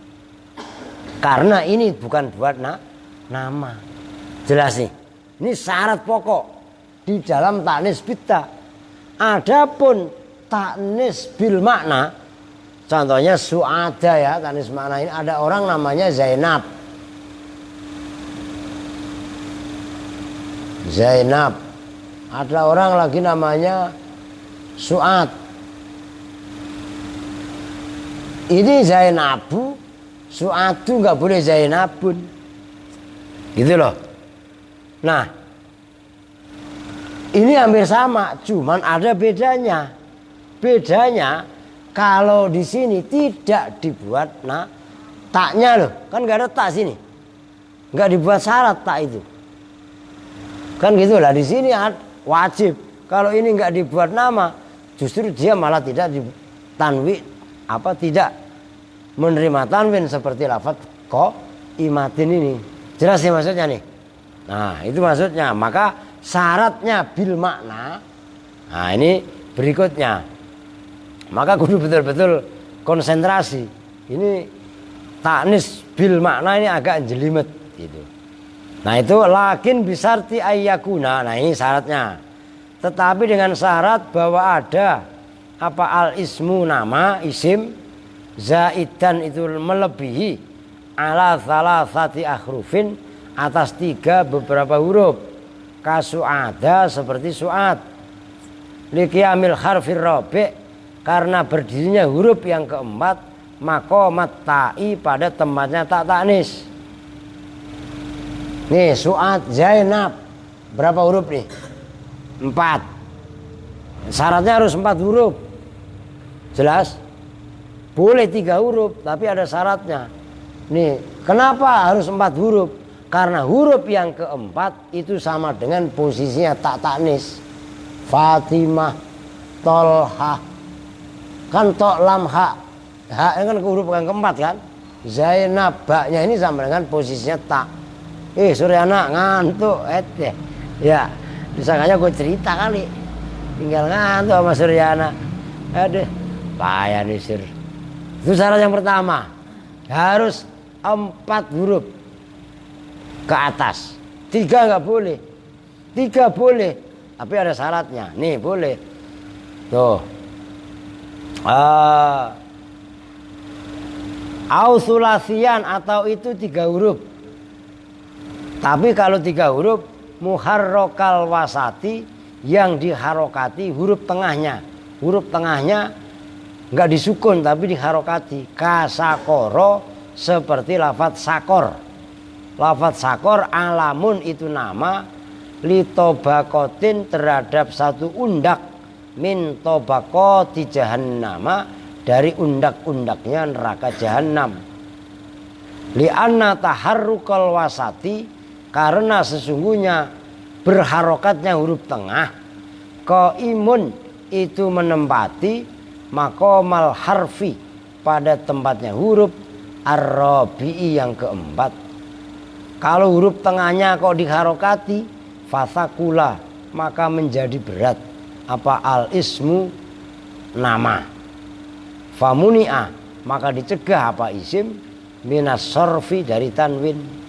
Karena ini bukan buat nama. Jelas nih. Ini syarat pokok di dalam ta'nis bita. Adapun ta'nis bil makna, contohnya su'ada ya, ta'nis makna ini ada orang namanya Zainab. Ada orang lagi namanya Su'ad. Ini Zainabu, Su'adu nggak boleh Zainabun, gitu loh. Nah, ini hampir sama, cuman ada bedanya. Bedanya kalau di sini tidak dibuat taknya loh, kan nggak ada tak sini, nggak dibuat syarat tak itu. Kan gitulah di sini wajib. Kalau ini nggak dibuat nama, justru dia malah tidak ditanwi tidak menerima tanwin seperti lafaz qaimatin ini. Jelas ya maksudnya nih. Nah, itu maksudnya. Maka syaratnya bil makna. Nah, ini berikutnya. Maka kudu betul-betul konsentrasi. Ini ta'nis bil makna ini agak jelimet gitu. Nah itu lakin bisarti ayyakuna. Nah ini syaratnya. Tetapi dengan syarat bahwa ada apa al ismu nama isim zaidan itu melebihi ala thalathati akhrufin atas 3 beberapa huruf. Kasu'ada seperti su'ad. Liqiyamil harfir rabi' karena berdirinya huruf yang keempat maqamat ta'i pada tempatnya tak ta'nis. Nih Su'ad Zainab berapa huruf nih? 4. Syaratnya harus 4 huruf. Jelas? Boleh 3 huruf tapi ada syaratnya. Nih kenapa harus 4 huruf? Karena huruf yang keempat itu sama dengan posisinya tak ta'nis. Fatimah, Tolha, kan tok lam ha. Ha kan huruf yang keempat kan? Zainab baknya ini sama dengan posisinya tak. Suryana ngantuk ya disangkanya gue cerita kali tinggal ngantuk sama Suryana. Aduh payah nih Sur. Itu syarat yang pertama, harus 4 huruf ke atas. 3 nggak boleh. 3 boleh tapi ada syaratnya. Nih boleh tuh ausulasian atau itu 3 huruf. Tapi kalau 3 huruf muharrokal wasati yang diharokati huruf tengahnya. Huruf tengahnya nggak disukun tapi diharokati. Kasakoro seperti lafadz sakor. Lafadz sakor alamun itu nama litobakotin terhadap satu undak min tobakoti jahannama dari undak-undaknya neraka jahannam. Li'anna taharrukal wasati karena sesungguhnya berharokatnya huruf tengah qaimun itu menempati maqamal harfi pada tempatnya huruf ar-rabi'i yang keempat. Kalau huruf tengahnya kok diharokati fasakula maka menjadi berat apa al ismu nama. Famuni'a maka dicegah apa isim minas sorfi dari tanwin.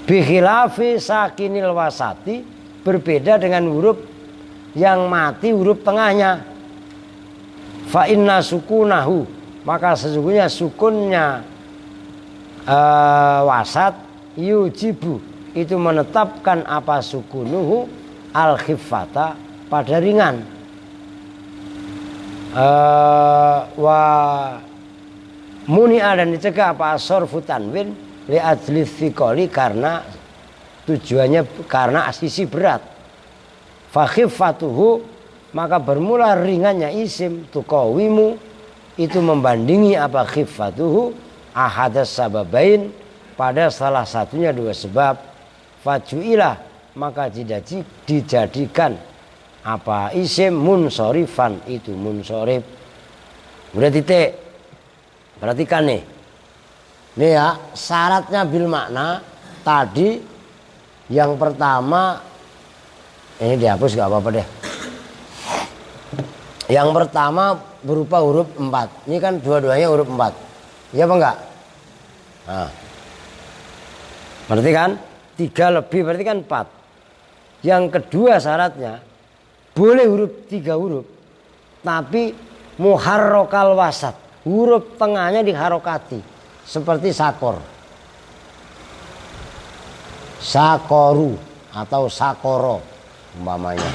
Bikhilafi sakinil wasati berbeda dengan huruf yang mati huruf tengahnya. Fa inna sukunahu maka sesungguhnya sukunnya wasat yujibu itu menetapkan apa sukunuhu al khifata pada ringan. Wa muni'a dan dicegah apa sorfu tanwin li ajli thiqali, karena tujuannya karena sisi berat. Fa khiffatuhu, maka bermula ringannya isim tuqawimu, itu membandingi apa khiffatuhu ahadas sababain, pada salah satunya dua sebab. Fajuilah, maka tidak dijadikan apa isim munsorifan, itu munsorif. Udah titik. Perhatikan nih. Nih ya, syaratnya bil makna tadi yang pertama, ini dihapus gak apa-apa deh. Yang pertama berupa huruf 4. Ini kan dua-duanya huruf 4. Iya apa enggak? Nah. Berarti kan 3 lebih berarti kan 4. Yang kedua syaratnya boleh huruf 3 huruf, tapi muharrokal wasat, huruf tengahnya diharokati, seperti sakor, sakoru atau sakoro umpamanya.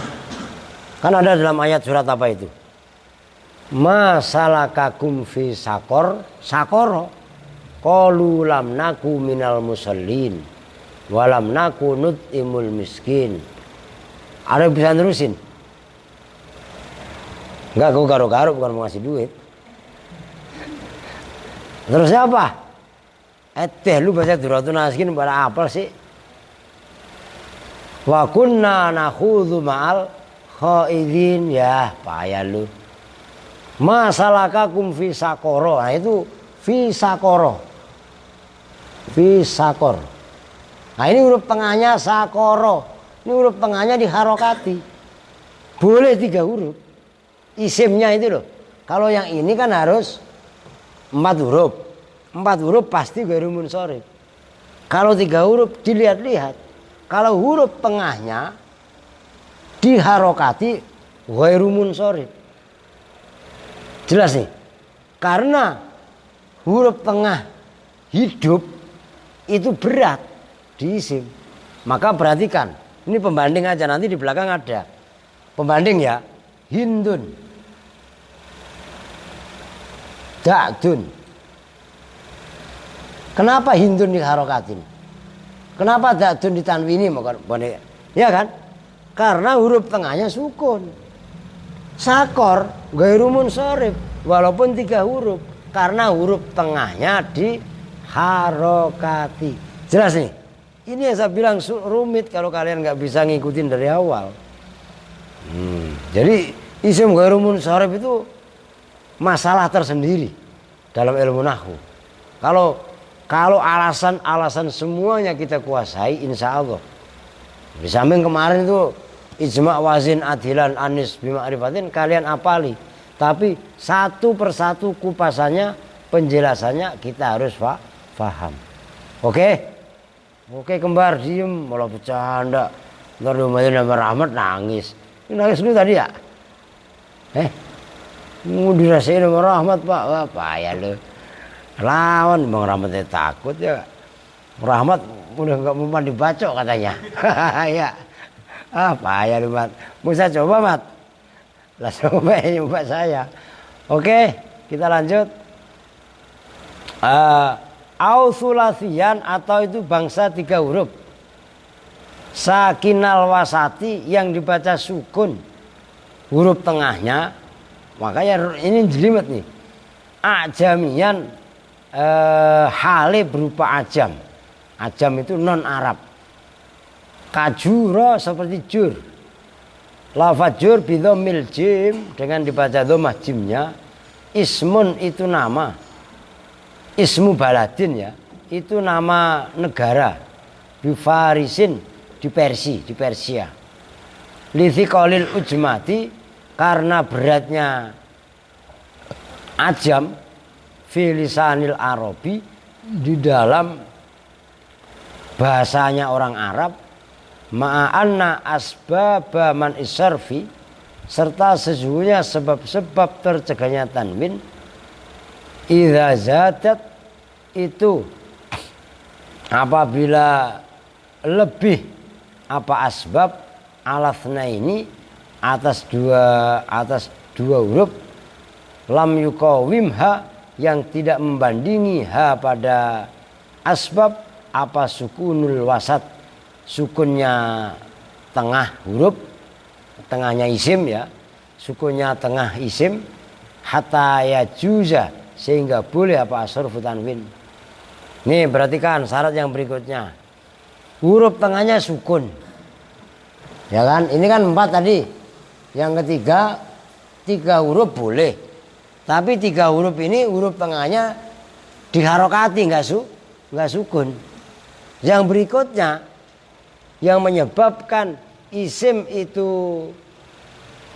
Kan ada dalam ayat surat apa itu? Masalakakum fi sakor, sakoro, qalu lam naku minal musallin walam naku nut'imul miskin. Ada yang bisa terusin? Enggak, gue garuk-garuk bukan mau ngasih duit. Terusnya apa? Lu baca Duratun Askin pada apel sih? Wa kunna nakhudhu ma'al khaidin, ya payah lu. Masalakakum fi sakoro, nah itu fi sakoro, fi sakor. Nah ini huruf tengahnya sakoro, ini huruf tengahnya diharokati. Boleh 3 huruf. Isimnya itu loh. Kalau yang ini kan harus 4 huruf. 4 huruf pasti ghairu munsharif. Kalau 3 huruf dilihat-lihat. Kalau huruf tengahnya diharokati ghairu munsharif. Jelas nih. Karena huruf tengah hidup itu berat di isim. Maka perhatikan. Ini pembanding aja, nanti di belakang ada. Pembanding ya. Hindun, da'dun. Kenapa hindun diharokatin? Kenapa da'dun ditanwini? Ya kan? Karena huruf tengahnya sukun. Sakor ghairu munsharif walaupun 3 huruf, karena huruf tengahnya diharokati. Jelas nih? Ini yang saya bilang rumit kalau kalian nggak bisa ngikutin dari awal. Jadi isim ghairu munsharif itu masalah tersendiri dalam ilmu nahwu. Kalau alasan semuanya kita kuasai, insya Allah. Di samping kemarin itu ijma' wazin adilan anis bima'rifatin kalian apali. Tapi satu persatu kupasannya, penjelasannya kita harus paham. Oke? Oke kembar diem, malah bercanda. Ntar rumahnya nama Rahmat nangis. Nangis lu tadi ya? Mau dirasain sama Rahmat pak? Wah payah lu. Lawan Bang Rahmatnya takut ya. Rahmat udah gak mau mandi bacok katanya. Ya. Payah lu Mat. Mau saya coba Mat? Lah coba nyoba saya. Oke kita lanjut. Ausulasian atau itu bangsa 3 huruf. Sakinal wasati yang dibaca sukun huruf tengahnya, makanya ini jelimet nih. Ajamian hale berupa ajam. Ajam itu non Arab. Kajuro seperti jur. Lafaz jur bidhammil jim dengan dibaca dhammah jimnya. Ismun itu nama. Ismu baladin ya. Itu nama negara. Bifarisin di Persia. Lithiqalil ujmati karena beratnya ajam fi lisanil arabi di dalam bahasanya orang Arab, ma'anna asbaba man isarfi serta sesungguhnya sebab-sebab tercegahnya tanwin idza zadat itu apabila lebih apa asbab alasna ini atas dua huruf lam yuqawimha yang tidak membandingi ha pada Asbab apa sukunul wasat, sukunnya tengah huruf, tengahnya isim ya, sukunnya tengah isim, hatta yajuza sehingga boleh apa asharfu tanwin. Nih perhatikan syarat yang berikutnya. Huruf tengahnya sukun. Ya kan? Ini kan 4 tadi. Yang ketiga 3 huruf boleh. Tapi 3 huruf ini huruf tengahnya diharokati enggak sukun. Yang berikutnya yang menyebabkan isim itu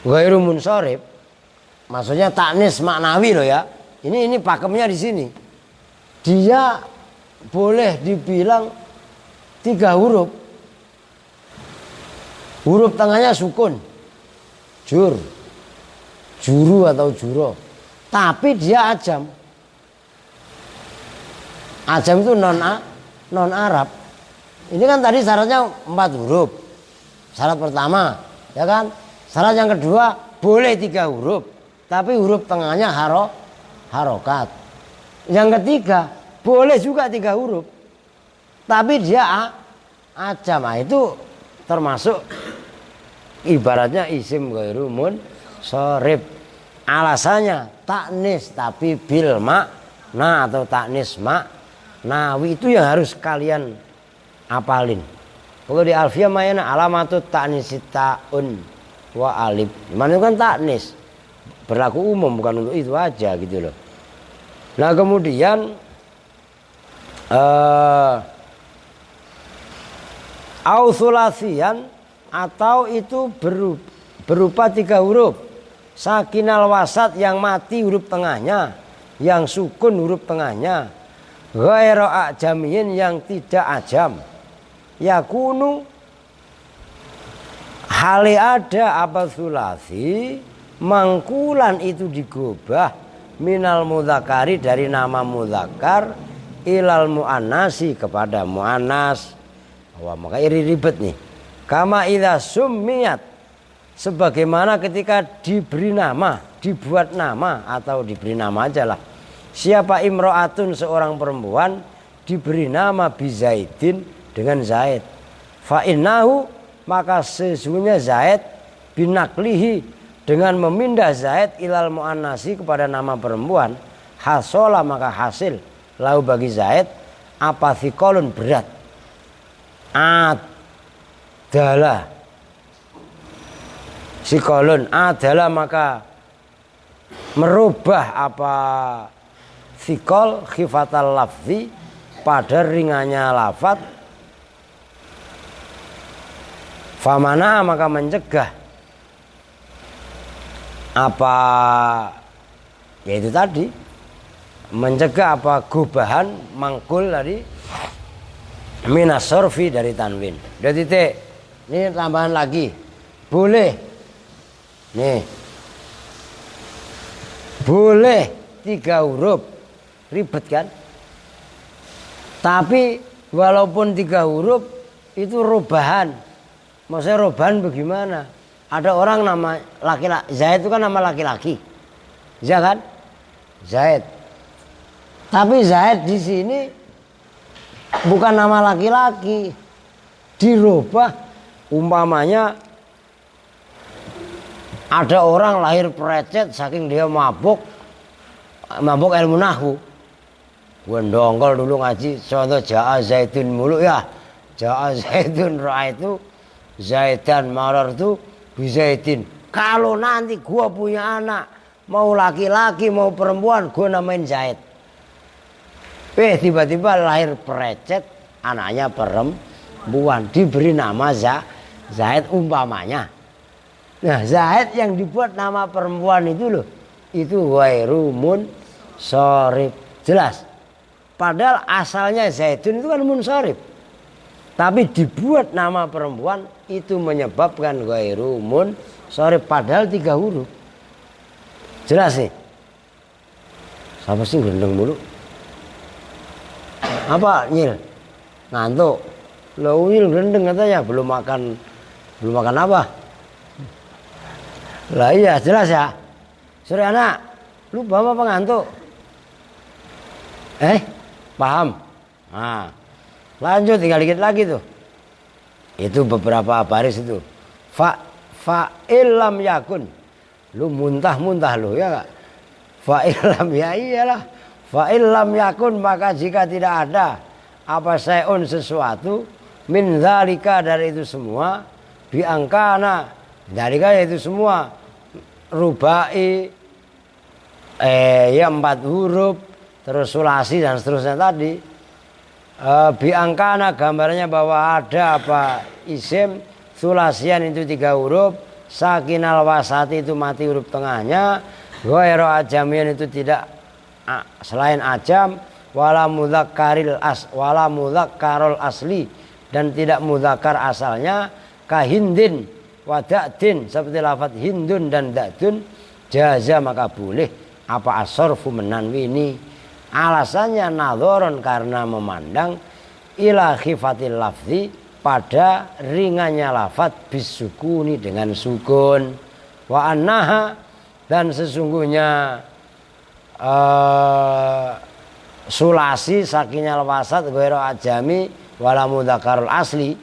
ghairu munsharif, maksudnya taknis maknawi loh ya. Ini pakemnya di sini. Dia boleh dibilang 3 huruf. Huruf tengahnya sukun. Juru atau juro. Tapi dia ajam. Ajam itu non Arab. Ini kan tadi syaratnya 4 huruf. Syarat pertama, ya kan? Syarat yang kedua boleh 3 huruf, tapi huruf tengahnya harokat. Yang ketiga boleh juga 3 huruf, tapi dia ajam. Nah, itu termasuk ibaratnya isim ghairu munsharif. Alasannya taknis tapi bil makna atau taknis maknawi, itu yang harus kalian apalin. Kalau di Alfiyah mayana alamatut taknis ta'un wa alif. Mana itu kan taknis, berlaku umum, bukan untuk itu aja gitu loh. Nah kemudian ausulasian atau itu berupa 3 huruf. Sakinal wasat yang mati huruf tengahnya, yang sukun huruf tengahnya. Ghairu ajamiyin yang tidak ajam. Yakunu hali ada apa sulasi mangkulan itu digubah minal mudzakkari dari nama mudzakkar ilal muannasi kepada muannas. Wah, maka iri ribet nih. Kama idza summiyat, sebagaimana ketika diberi nama, dibuat nama atau diberi nama aja lah. Siapa imro'atun seorang perempuan diberi nama bizaidin dengan Zaid. Fa innahu maka sesungguhnya Zaid binaklihi dengan memindah Zaid ilal muannasi kepada nama perempuan, hasola maka hasil lau bagi Zaid apa thiqalun berat. Adalah sikolun adalah maka merubah apa sikol khifatal lafzi pada ringannya lafat. Famana maka mencegah apa, yaitu tadi mencegah apa gubahan mangkul tadi minas sorfi dari tanwin. Udah titik. Ini tambahan lagi. Boleh. Nih. Boleh 3 huruf. Ribet kan? Tapi walaupun 3 huruf itu rubahan. Maksudnya rubahan bagaimana? Ada orang nama laki-laki. Zaid itu kan nama laki-laki. Ya kan? Zaid. Tapi Zaid di sini bukan nama laki-laki, dirubah. Umpamanya ada orang lahir perecet saking dia mabuk ilmu nahwu. Gue ndongkol dulu ngaji contoh ja'a zaidun mulu ya, ja'a zaidun ra'aitu zaidan marartu bi zaidin. Kalau nanti gue punya anak mau laki-laki mau perempuan gue namain Zaid. Tiba-tiba lahir perecet, anaknya perempuan, diberi nama Zaid umpamanya. Nah Zaid yang dibuat nama perempuan itu loh, itu ghairu munsharif. Jelas? Padahal asalnya Zaidun itu kan munsharif, tapi dibuat nama perempuan itu menyebabkan ghairu munsharif. Padahal 3 huruf. Jelas nih? Siapa sih gendeng mulu? Apa Nyil? Ngantuk. Lo Nyil gendeng katanya belum makan apa? Lah iya jelas ya. Sore anak, lu bawa apa ngantuk? Paham? Nah, lanjut tinggal dikit lagi tuh. Itu beberapa baris itu. Fa illam yakun. Lu muntah-muntah lu ya enggak? Fa illam ya iyalah. Fa illam yakun, maka jika tidak ada apa sayun sesuatu min dzalika, dari itu semua, biangkana, dzalika itu semua rubai, ya 4 huruf, terus sulasi dan seterusnya tadi. Biangkana gambarnya bahwa ada apa isim sulasian itu 3 huruf, sakinal wasati itu mati huruf tengahnya, ghairu ajamian itu tidak selain ajam, wala mudzakkaril asli, dan tidak mudzakkar asalnya, kahindin wada'din, seperti lafaz hindun dan da'dun, jaza maka boleh apa as-sarfu menanwini. Alasannya nadhoron, karena memandang ila khifatil lafzi, pada ringannya lafaz bisukuni dengan sukun, wa annaha, dan sesungguhnya sulasi sakinyal wasat ghairu ajami wala mudzakarul asli,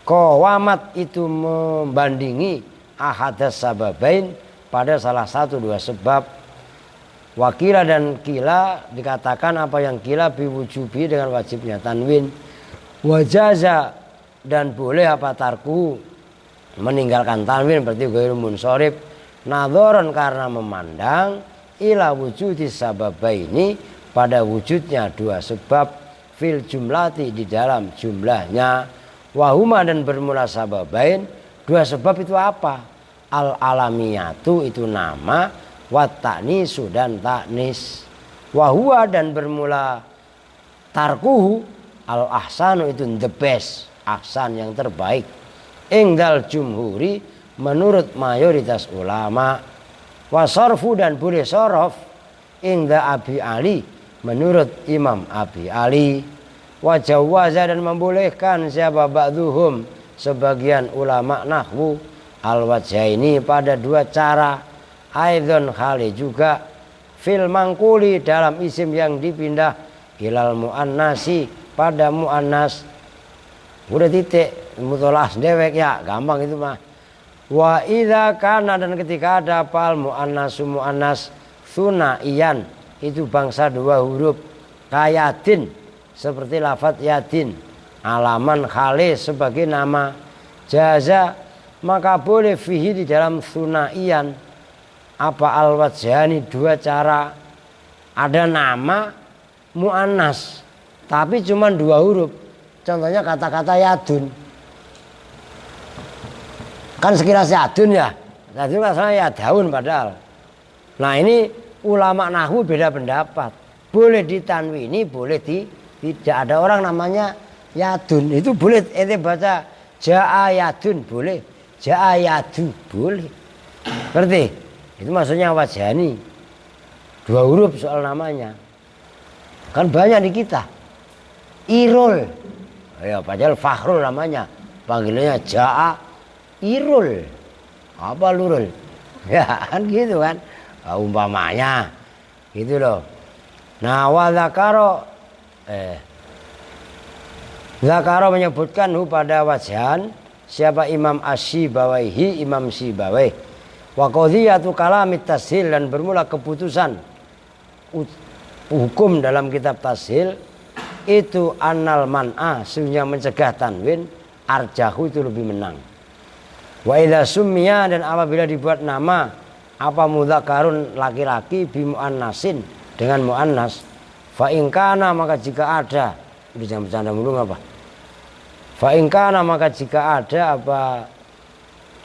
qawamat itu membandingi ahadas sababain, pada salah satu 2 sebab. Wakila dan kila, dikatakan apa yang kila biwujubi dengan wajibnya tanwin. Wajaza, dan boleh apa tarku meninggalkan tanwin, berarti ghairu munsharif, nadhoron karena memandang ila wujudi sababaini, pada wujudnya 2 sebab, fil jumlati di dalam jumlahnya, wahuma dan bermula sababain. 2 sebab itu apa? Al alamiyatu itu nama, wat ta'nisu dan ta'nis, wahua dan bermula tarkuhu, al ahsanu itu the best, ahsan yang terbaik, ingdal jumhuri menurut mayoritas ulama, wasarfu dan boleh sorof, ingda Abi Ali menurut Imam Abi Ali, wajawaza dan membolehkan siapa ba'duhum sebagian ulama nahwu, al wajhaini pada 2 cara, aidon khali juga, fil mangkuli dalam isim yang dipindah, ilal muannasi pada muannas, udah titik mutolas dewek ya, gampang itu mah. Wa idza kana, dan ketika ada pal muannasu muannas sunaiyan, itu bangsa 2 huruf, kayadin seperti lafaz yadin, alaman khali sebagai nama, jaza maka boleh fihi di dalam sunaiyan apa al-wajhani 2 cara, ada nama muannas tapi cuma 2 huruf, contohnya kata-kata yadun, kan sekilas yadun ya, yadun kan ya daun padahal. Nah ini ulama nahwu beda pendapat, boleh ditanwini, boleh tidak. Ada orang namanya yadun, itu boleh ente baca ja'a yadun, boleh ja'a yadu, boleh, ngerti? Itu maksudnya wajhani 2 huruf soal namanya. Kan banyak di kita Irul, ya padahal Fakhrul namanya, panggilannya ja'a Irul, apa lurul, ya kan gitu kan, umpamanya gitu loh. Nah wa zakaro zakaro menyebutkan pada wajhan siapa Imam Asy-Sibawaihi, Imam Sibawai, wa qadhiyatu kalamit tashil, dan bermula keputusan hukum dalam kitab tashil itu annal man'a, sehingga mencegah tanwin, arjahu itu lebih menang. Wa idza summiya, dan apabila dibuat nama apa mudzakarun laki-laki bi muannasin dengan muannas, fa in kana, maka jika ada, udah jangan bercanda mulu apa. Fa in kana, maka jika ada apa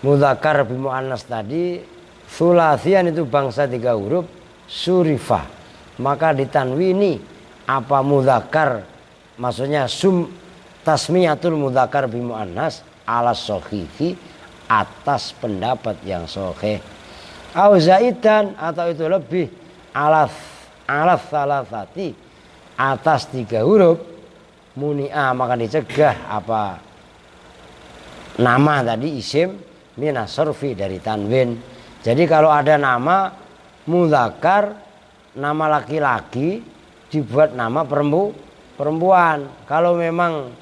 mudzakkar bi muannas tadi, sulasian itu bangsa 3 huruf, surifa maka ditanwini apa mudzakkar, maksudnya tasmiyatul mudzakkar bi muannas ala sahihi, atas pendapat yang sahih, au zaidan, atau itu lebih, alaf salasati, atas 3 huruf, muni'a maka dicegah apa nama tadi isim minas sarfi dari tanwin. Jadi kalau ada nama mudzakkar, nama laki-laki dibuat nama perempuan. Kalau memang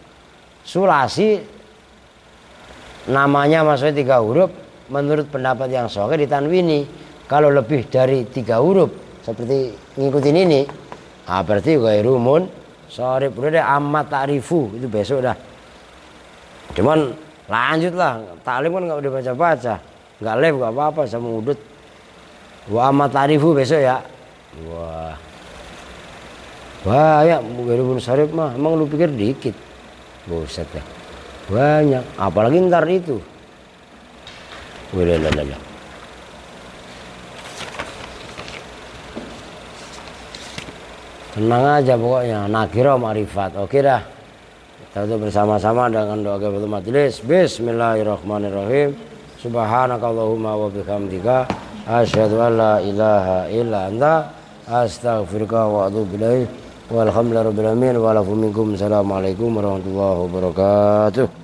sulasi namanya maksudnya 3 huruf, menurut pendapat yang sahih ditanwini. Kalau lebih dari 3 huruf seperti ngikutin ini, berarti ghairu munsharif. Udah deh, amat ta'rifu itu besok dah. Cuman lanjut lah, taklim kan nggak udah baca-baca, nggak live nggak apa-apa sama udut. Wa amat ta'rifu besok ya. Wah ya, ghairu munsharif mah emang lu pikir dikit, buset ya, banyak. Apalagi ntar itu. Udah. Tenang aja pokoknya, nakira ma'rifat. Oke dah. Kita itu bersama-sama dengan doa kafaratul majelis. Bismillahirrahmanirrahim. Subhanakallahumma wa bihamdika asyhadu an la ilaha illa anta astaghfiruka wa atubu ilaik. Walhamdulillahirabbil alamin wa lakum minkum. Assalamualaikum warahmatullahi wabarakatuh.